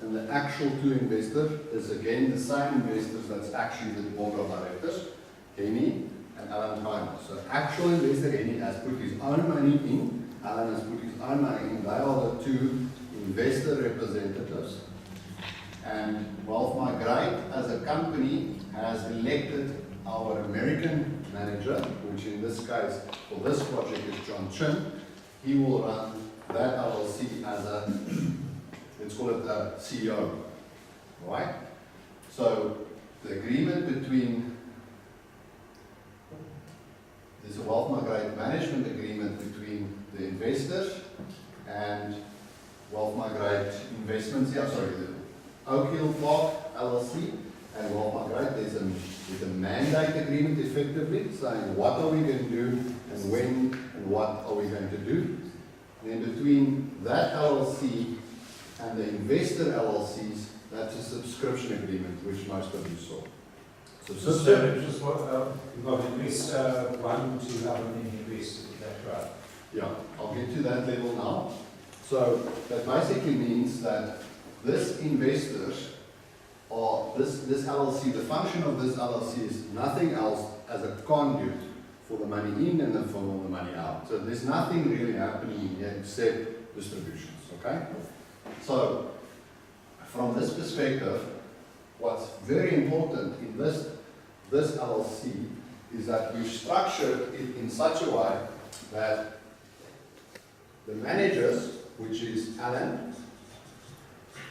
and the actual two investors is again the same investors that's actually the board of directors, Henny and Alan Keimer. So actual investor Henny has put his own money in, Alan has put his own money in. They are the two investor representatives. And Wealth Migrate as a company has elected our American manager, which in this case for this project is John Chin. He will run that LLC as a, let's call it a CEO, right? So the agreement between, there's a Wealth Migrate management agreement between the investors and Wealth Migrate Investments, the Oak Hill Park LLC and Wealth Migrate. There's a mandate agreement effectively saying what are we going to do and when and what are we going to do. And then between that LLC and the investor LLCs, that's a subscription agreement which most of you saw. Subscription. Just what, we've got at least 1 to 11 investors, is that right? Yeah, I'll get to that level now. So that basically means that this investors or this LLC, the function of this LLC is nothing else as a conduit for the money in and for the money out. So there's nothing really happening here except distributions, okay? So from this perspective, what's very important in this LLC is that we've structured it in such a way that the managers, which is Alan,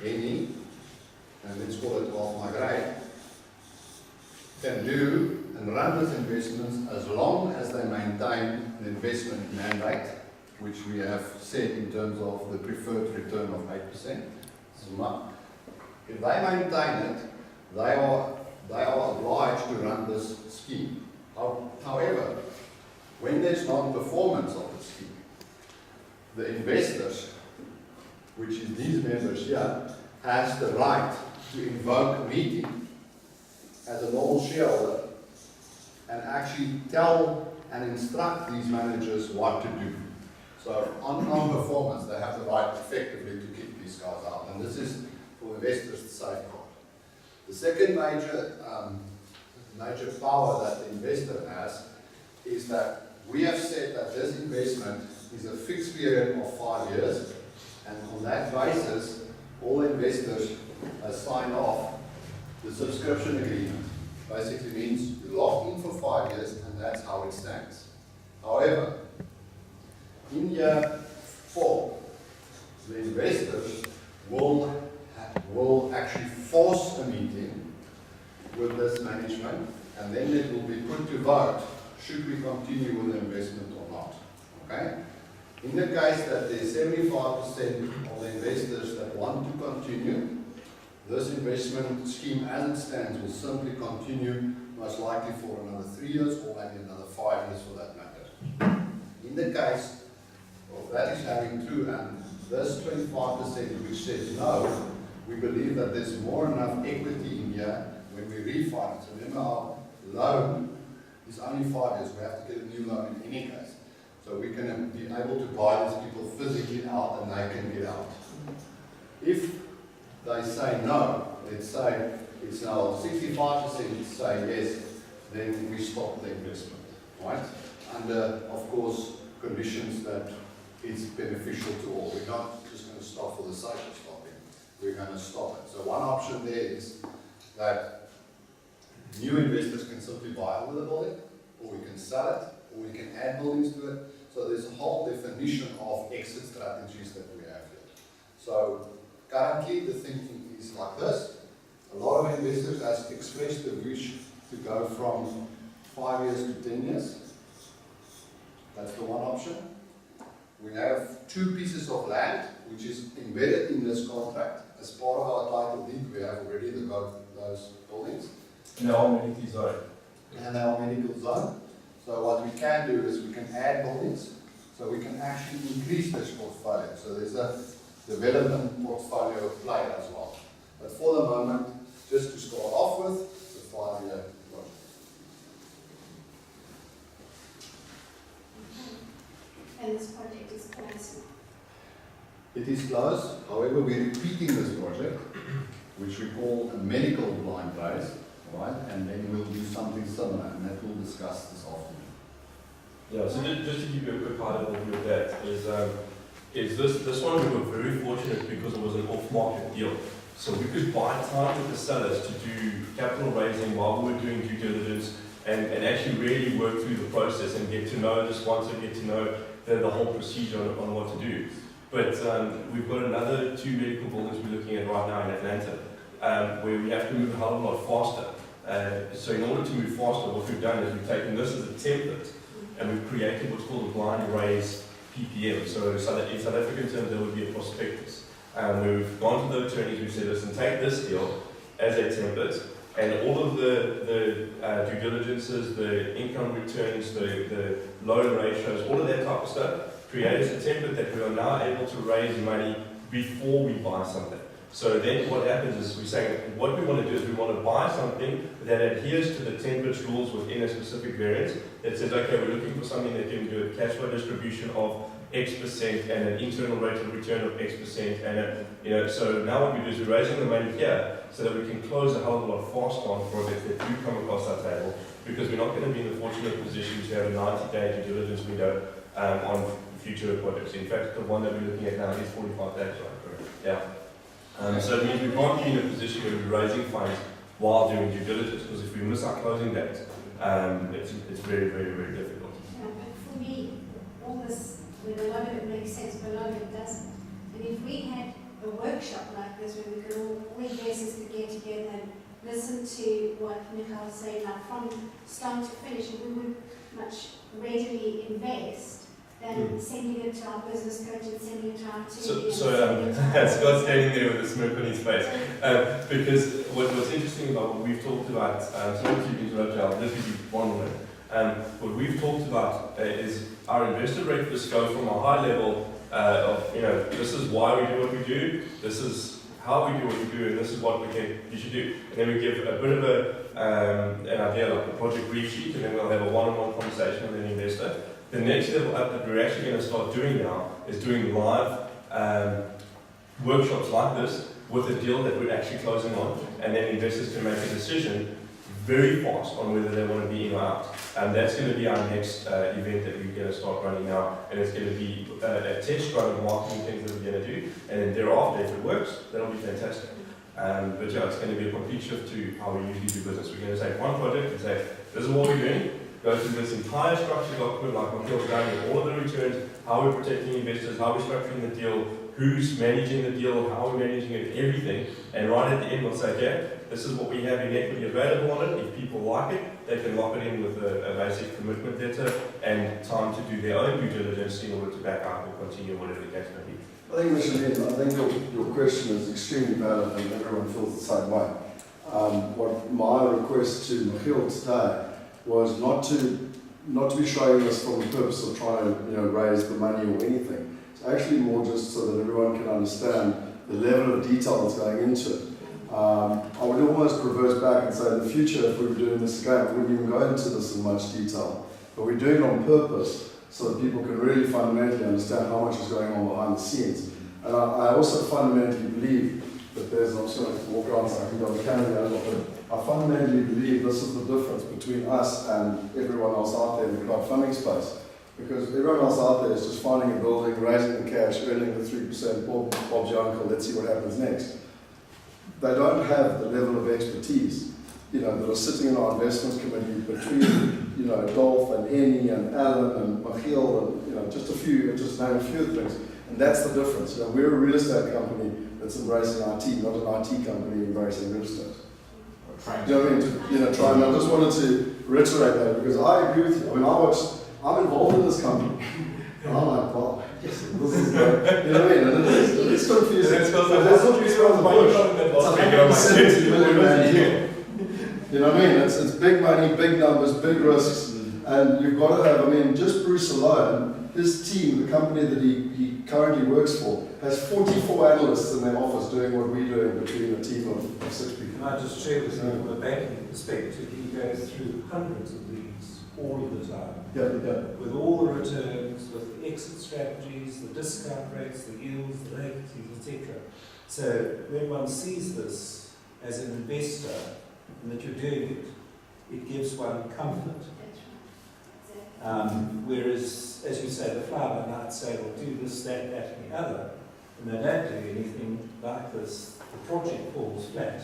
Henny, and let's call it Wealth Migrate, can do and run these investments as long as they maintain the investment mandate, which we have said in terms of the preferred return of 8%. If they maintain it, they are obliged to run this scheme. However, when there's non-performance of the scheme, the investors, which is these members here, has the right to invoke a meeting as a normal shareholder and actually tell and instruct these managers what to do. So on non-performance, they have the right effectively to kick these guys out. And this is for investors to safeguard. The second major power that the investor has is that we have said that this investment is a fixed period of 5 years, and on that basis, all investors have signed off the subscription agreement. Basically means you lock in for 5 years, and that's how it stands. However, in year 4, the investors will actually force a meeting with this management, and then it will be put to vote should we continue with the investment or not. Okay? In the case that there's 75% of the investors that want to continue, this investment scheme as it stands will simply continue most likely for another 3 years or maybe another 5 years for that matter. In the case of that is having true and this 25% which says no, we believe that there's more enough equity in here when we refinance. Remember our loan is only 5 years, we have to get a new loan in any case. So we can be able to buy these people physically out and they can get out. If they say no, let's say it's now 65% say yes, then we stop the investment, right? Under, of course, conditions that it's beneficial to all. We're not just going to stop for the sake of stopping. We're going to stop it. So one option there is that new investors can simply buy over the building, or we can sell it, or we can add buildings to it. So there's a whole definition of exit strategies that we have here. So currently the thinking is like this. A lot of investors have expressed the wish to go from 5 years to 10 years. That's the one option. We have 2 pieces of land which is embedded in this contract. As part of our title deed, we have already those buildings. And our amenity zone. And our medical zone. So what we can do is we can add buildings, so we can actually increase this portfolio. So there's a development portfolio play as well. But for the moment, just to start off with, it's a 5-year project. And this project is closed. It is closed, however, we're repeating this project, which we call a medical blind race, right? And then we'll do something similar, and that we'll discuss this afternoon. Yeah, so just to give you a quick high-level view of that, is this one we were very fortunate because it was an off-market deal. So we could buy time with the sellers to do capital raising while we were doing due diligence and actually really work through the process and get to know the sponsor, get to know the whole procedure on what to do. But we've got another 2 medical buildings we're looking at right now in Atlanta, where we have to move a hell of a lot faster. So in order to move faster, what we've done is we've taken this as a template and we've created what's called a blind raise PPM. So in South African terms, there would be a prospectus. We've gone to the attorneys, we've said, listen, take this deal as a template, and all of the due diligences, the income returns, the loan ratios, all of that type of stuff, create as a template that we are now able to raise money before we buy something. So then what happens is we're saying what we want to do is we want to buy something that adheres to the template rules within a specific variance that says, okay, we're looking for something that can do a cash flow distribution of X% and an internal rate of return of X%, and so now what we do is we're raising the money here so that we can close a hell of a lot faster on projects that do come across our table, because we're not going to be in the fortunate position to have a 90-day due diligence window on future projects. In fact, the one that we're looking at now is 45 days, right? Yeah. So it means we can't be in a position where we're raising funds while doing due diligence, because if we miss our closing date, it's very, very, very difficult. But for me, all this, a lot of it makes sense, but a lot of it doesn't. And if we had a workshop like this where we could all investors could get together and listen to what Machiel was saying, like from start to finish, we would much readily invest than sending it to our business coach and sending it to our team. Scott's standing there with a smirk on his face. Because what's interesting about what we've talked about, so not to interrupt, I'll just give you one word. What we've talked about is our investor breakfast go from a high level of, this is why we do what we do, this is how we do what we do, and this is what we think you should do. And then we give a bit of an idea, like a project brief sheet, and then we'll have a one-on-one conversation with an investor. The next level up that we're actually going to start doing now is doing live workshops like this with a deal that we're actually closing on, and then investors can make a decision very fast on whether they want to be in or out. And that's going to be our next event that we're going to start running now, and it's going to be a test run of marketing things that we're going to do, and then thereafter, if it works, that'll be fantastic. But yeah, it's going to be a complete shift to how we usually do business. We're going to take one project and say, this is what we're doing, go through this entire structure document like Machiel's done with all of the returns, how we're protecting investors, how we're structuring the deal, who's managing the deal, how we're managing it, everything. And right at the end, we'll say, okay, this is what we have in equity available on it. If people like it, they can lock it in with a basic commitment letter and time to do their own due diligence in order to back up or continue whatever the case may be. I think, Machiel, I think your question is extremely valid and everyone feels the same way. What my request to Machiel today was not to be showing this from the purpose of trying to raise the money or anything. It's actually more just so that everyone can understand the level of detail that's going into it. I would almost reverse back and say in the future, if we were doing this again, we wouldn't even go into this in much detail. But we're doing it on purpose so that people can really fundamentally understand how much is going on behind the scenes. And I also fundamentally believe that there's, I'm just going to walk around so I can go on the camera a little bit. I fundamentally believe this is the difference between us and everyone else out there in the crowdfunding space. Because everyone else out there is just finding a building, raising the cash, earning the 3%, Bob's your uncle, let's see what happens next. They don't have the level of expertise, that are sitting in our investments committee between, Dolph and Henny and Alan and Machiel and, just name a few things. And that's the difference. We're a real estate company that's embracing IT, not an IT company embracing real estate. Do you know what I mean? Try, and I just wanted to reiterate that because I agree with you. I mean, I'm involved in this company. And I'm like, well, yes, this is great. You know what I mean? And it's confusing. There's not really around the bush. It's a $170 million deal. You know what I mean? It's big money, big numbers, big risks. And you've got to have, just Bruce alone, his team, the company that he currently works for, has 44 analysts in their office doing what we're doing between a team of 6 people. Can I just share with you from a banking perspective, he goes through hundreds of these all of the time. Yeah. With all the returns, with the exit strategies, the discount rates, the yields, the vacancies, etc. So when one sees this as an investor and that you're doing it, it gives one comfort. Whereas, as you say, the fly-by-night say, well, do this, that, and the other, and they don't do anything like this, the project falls flat.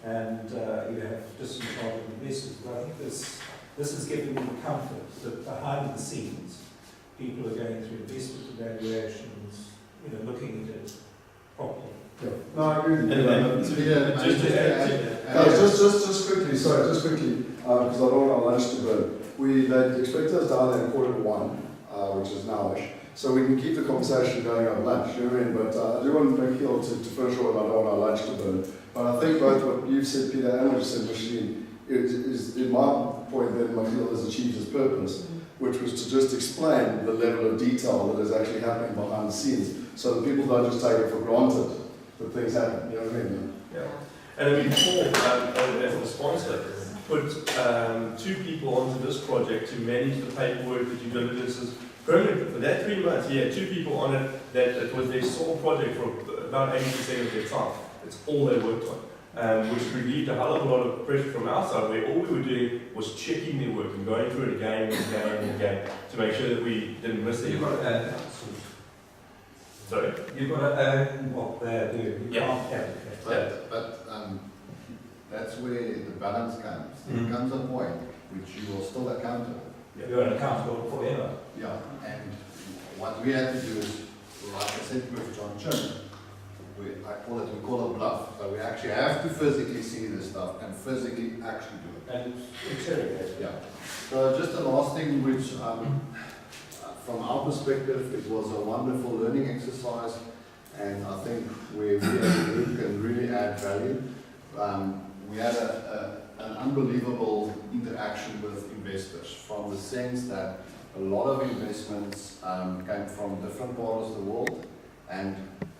And you have disenchanted investors. But I think this is giving them comfort that behind the scenes, people are going through investment evaluations, looking at it properly. Yeah. No, I agree with you. Just quickly, because I don't want our lunch to burn. They expect us down there at 1:45, which is nowish, so we can keep the conversation going over lunch, you know what I mean? But I do want Machiel to finish all about I don't want our lunch to burn. But I think both what you've said, Peter, and what you said, Machiel, is in my point that Machiel has achieved his purpose, which was to just explain the level of detail that is actually happening behind the scenes, so that people don't just take it for granted that things happen, you know what I mean? Yeah. And Paul, as the sponsor, put 2 people onto this project to manage the paperwork, the due diligences. Permanently, for that 3 months, he had 2 people on it that it was their sole project for about 80% of their time. It's all they worked on, which relieved a hell of a lot of pressure from our side, where all we were doing was checking their work and going through it again and again and again to make sure that we didn't miss anything. You've got to own outsource. Sorry? You've got to own what they're doing. You can't have it. But that's where the balance comes. There comes a point which you are still accountable. You're accountable forever. Yeah, and what we had to do is, like I said with John Chin, we call it bluff. So we actually have to physically see this stuff and physically actually do it. And interrogate. Yeah. So just the last thing which, from our perspective, it was a wonderful learning exercise, and I think we as a group can really add value. We had an unbelievable interaction with investors, from the sense that a lot of investments came from different parts of the world, and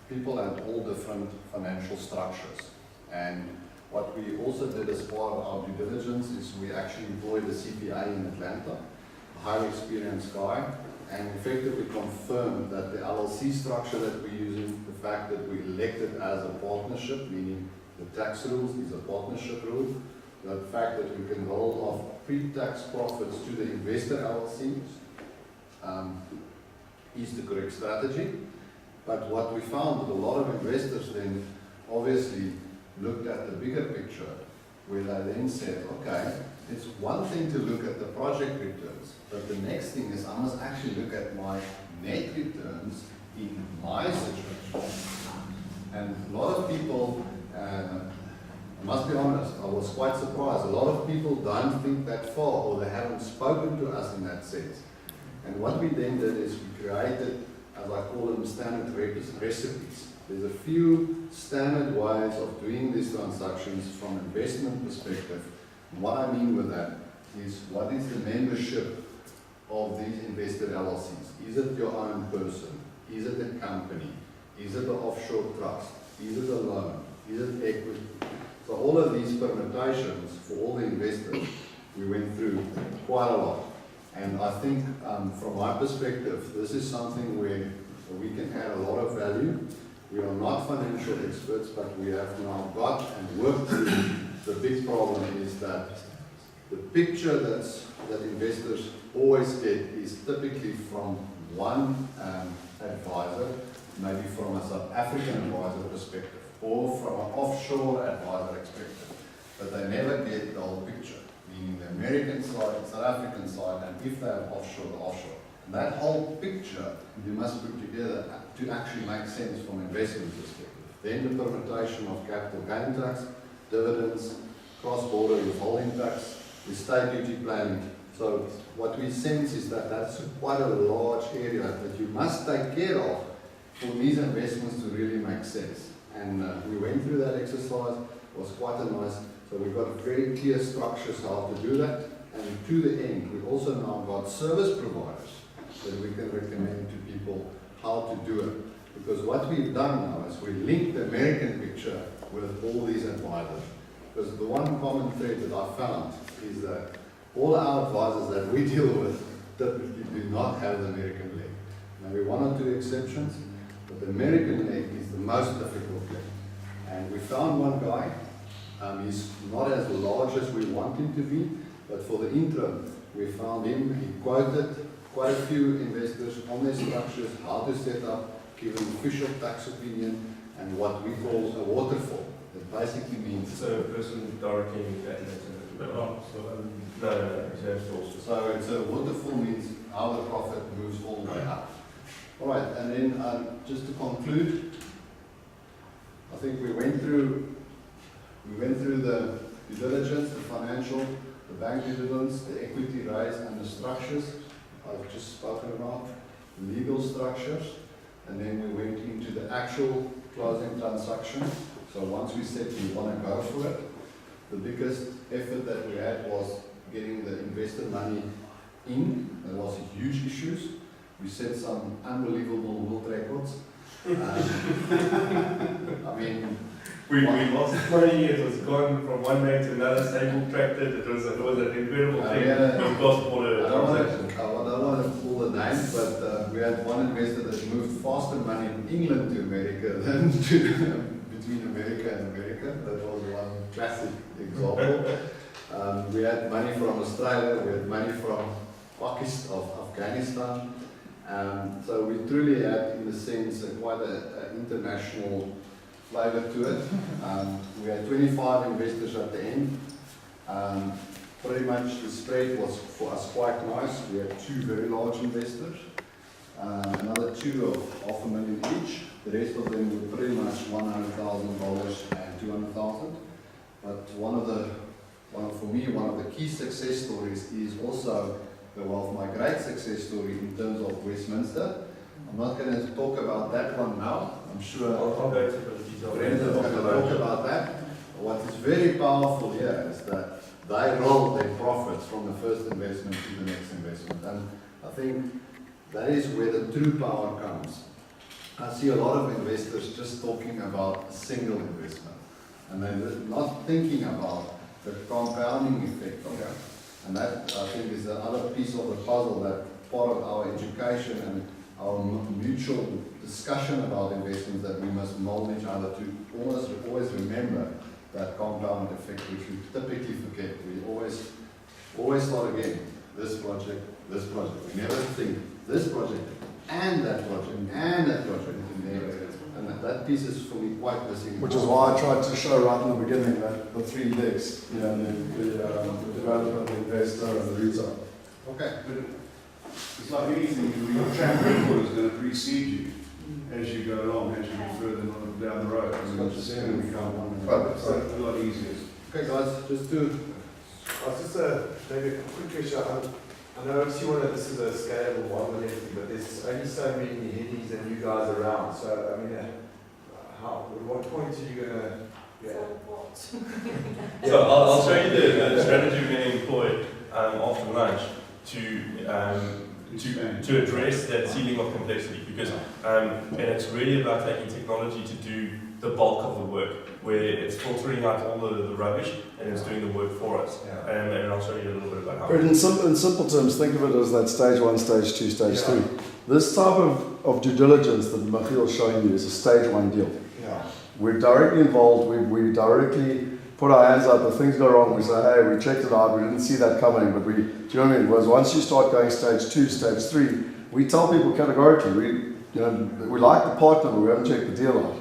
people had all different financial structures. And what we also did as part of our due diligence is we actually employed a CPA in Atlanta, a highly experienced guy, and effectively confirmed that the LLC structure that we're using, the fact that we elected as a partnership, meaning the tax rules is a partnership rule, the fact that we can roll off pre-tax profits to the investor LLCs is the correct strategy. But what we found that a lot of investors then obviously looked at the bigger picture, where they then said, okay, it's one thing to look at the project returns, but the next thing is I must actually look at my net returns in my situation. And a lot of people I must be honest, I was quite surprised. A lot of people don't think that far, or they haven't spoken to us in that sense. And what we then did is we created, as I call them, standard recipes. There's a few standard ways of doing these transactions from an investment perspective. And what I mean with that is, what is the membership of these invested LLCs? Is it your own person? Is it a company? Is it an offshore trust? Is it a loan? Is it equity? So all of these permutations for all the investors, we went through quite a lot. And I think from my perspective, this is something where we can add a lot of value. We are not financial experts, but we have now got and worked through. The big problem is that the picture that investors always get is typically from one advisor, maybe from a South African advisor perspective, or from an offshore advisor perspective, but they never get the whole picture, meaning the American side, the South African side, and if they have offshore, the offshore. And that whole picture you must put together to actually make sense from an investment perspective. Then the permutation of capital gain tax, dividends, cross-border withholding tax, estate duty planning. So what we sense is that that's quite a large area that you must take care of for these investments to really make sense. And we went through that exercise. It was quite a nice, so we've got very clear structures how to do that. And to the end, we also now got service providers that we can recommend to people how to do it. Because what we've done now is we link the American picture with all these advisors. Because the one common thread that I found is that all our advisors that we deal with typically do not have the American leg. Maybe one or two exceptions, but the American leg is the most difficult leg. And we found one guy, he's not as large as we want him to be, but for the interim, we found him, he quoted quite a few investors on their structures, how to set up, give an official tax opinion, and what we call a waterfall. That basically means... So a person directly that No, So it's a waterfall means how the profit moves all the way up. All right, and then just to conclude, I think we went through the due diligence, the financial, the bank due diligence, the equity raise, and the structures I've just spoken about, the legal structures, and then we went into the actual closing transaction. So once we said we want to go for it, the biggest effort that we had was getting the investor money in. There was huge issues. We set some unbelievable world records. I mean, we lost money. It was gone from one bank to another, stable tracked it. It was an incredible thing. Of course, I don't want to pull the name, but we had one investor that moved faster money in England to America than between America and America. That was one classic example. We had money from Australia, we had money from Pakistan, Afghanistan. So we truly had, in a sense, quite an international flavor to it. We had 25 investors at the end. Pretty much the spread was for us quite nice. We had 2 very large investors, another 2 of $500,000 each. The rest of them were pretty much $100,000 and $200,000. But for me, one of the key success stories is also the Wealth Migrate success story in terms of Westminster. I'm not going to talk about that one now. I'm sure I'll go to the detail. Brendan's going to talk about that. What is very powerful here is that they roll their profits from the first investment to the next investment. And I think that is where the true power comes. I see a lot of investors just talking about a single investment, and they're not thinking about the compounding effect of it. And that, I think, is another piece of the puzzle, that part of our education and our mutual discussion about investments, that we must mold each other to always remember that compound effect, which we typically forget. We always start again, this project. We never think this project and that project and that project. And that piece is for me quite missing. Which is why I tried to show right in the beginning that the 3 legs, you know, the developer, the investor, and the retail. Okay. But it's like anything, your track record is going to precede you. as you go along, as you get further down the road. And it's just going to become a lot easier. Okay, guys, just to maybe a quick question. I know obviously this is a scalable one and everything, but there's only so many headies and you guys around. So, I mean, at what point are you going to... So I'll show you the strategy we're going to employ after lunch to address that ceiling of complexity, because and it's really about taking technology to do the bulk of the work, where it's filtering out all the rubbish and it's doing the work for us. And I'll show you a little bit about how. But in simple terms, think of it as that stage 1, stage 2, stage 3. This type of due diligence that Machiel's showing you is a stage 1 deal. Yeah. We're directly involved, we directly put our hands up, if things go wrong, we say, hey, we checked it out, we didn't see that coming, but do you know what I mean? Whereas once you start going stage 2, stage 3, we tell people categorically, we like the partner, but we haven't checked the deal out.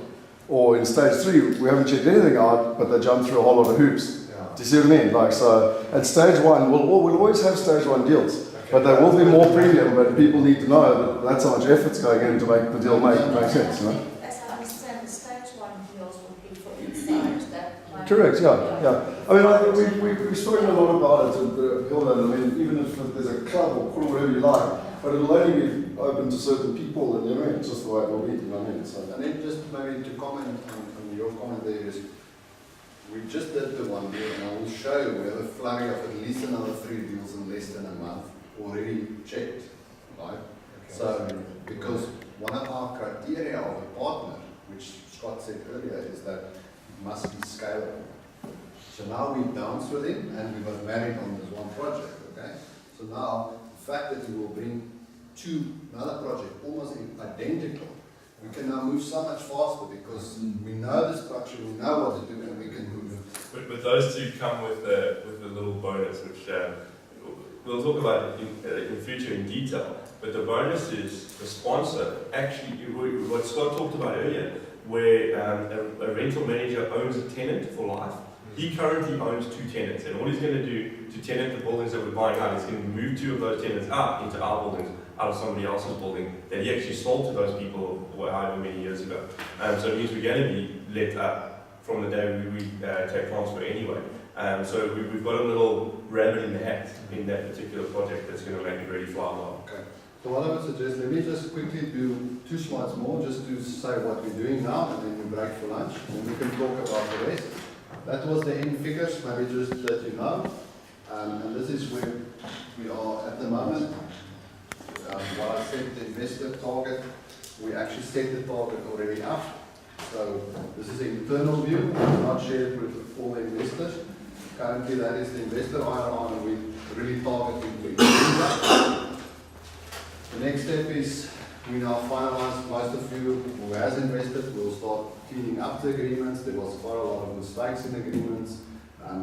Or in stage 3, we haven't checked anything out, but they jump through a whole lot of hoops. Yeah. Do you see what I mean? Like, so, at stage 1, we'll always have stage 1 deals, but they will be more premium, but people need to know that that's how much effort's going in to make the deal make sense, you know? As I understand, the stage 1 deals will be for inside that. Correct, yeah. I mean, we've spoken a lot about it at Hilda. I mean, even if there's a club or call whatever you like, but it'll only be open to certain people, and you know, it's just the way it will be, you know what I mean? So, And then just maybe to comment on your comment there is, we just did the one deal, and I will show you we have a flurry of at least another 3 deals in less than a month already checked, right? So, because one of our criteria of a partner, which Scott said earlier, is that it must be scalable. So now we bounced with him, and we got married on this one project, okay? So now, the fact that we will bring another project almost identical, we can now move so much faster because we know the structure, we know what to do, and we can move. But those two come with a little bonus, which we'll talk about in future in detail. But the bonus is the sponsor, actually, what Scott talked about earlier, where a rental manager owns a tenant for life. He currently owns 2 tenants, and all he's going to do to tenant the buildings that we're buying out is going to move 2 of those tenants out into our buildings, out of somebody else's building that he actually sold to those people however many years ago. So it means we're going to be let up from the day we take transfer anyway. So we've got a little rabbit in the hat in that particular project that's going to make it really fly well. Okay. So what I would suggest, let me just quickly do 2 slides more, just to say what we're doing now, and then we break for lunch, and we can talk about the rest. That was the end figures, maybe just that you know. And this is where we are at the moment. What I said, the investor target, we actually set the target already up. So this is the internal view, not shared with all the investors. Currently that is the investor IRR, and we're really targeting to increase that. The next step is we now finalize, most of you who has invested will start cleaning up the agreements. There was quite a lot of mistakes in agreements.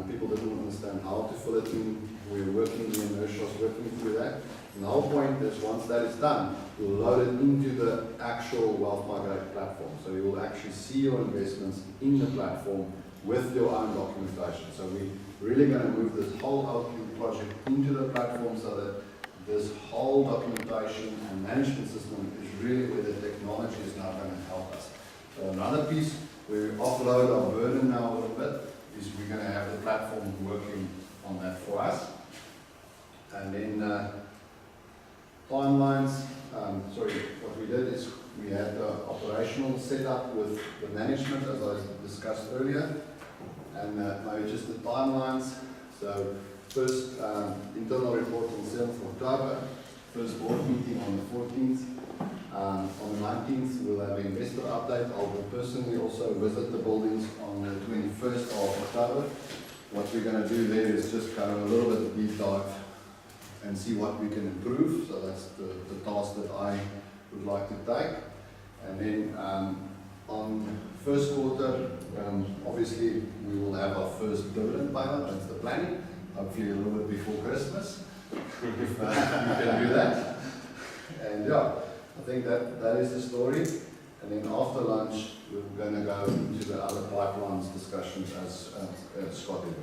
People didn't understand how to fill it in. We're working, the inertials working through that. And the whole point is once that is done, we'll load it into the actual Wealth Migrate platform. So you will actually see your investments in the platform with your own documentation. So we're really going to move this whole LQ project into the platform so that this whole documentation and management system is really where the technology is now going to help us. So another piece where we offload our burden now a little bit is we're going to have the platform working on that for us. And then timelines, what we did is we had the operational setup with the management as I discussed earlier, and maybe just the timelines. So first internal report on the 7th of October, first board meeting on the 14th. On the 19th we'll have an investor update. I will personally also visit the buildings on the 21st of October. What we're going to do there is just kind of a little bit of deep dive and see what we can improve. So that's the task that I would like to take. And then on first quarter, obviously we will have our first dividend payment. That's the planning. Hopefully a little bit before Christmas, if we can do that. And yeah, I think that is the story. And then after lunch, we're going to go into the other pipelines discussions as Scott did.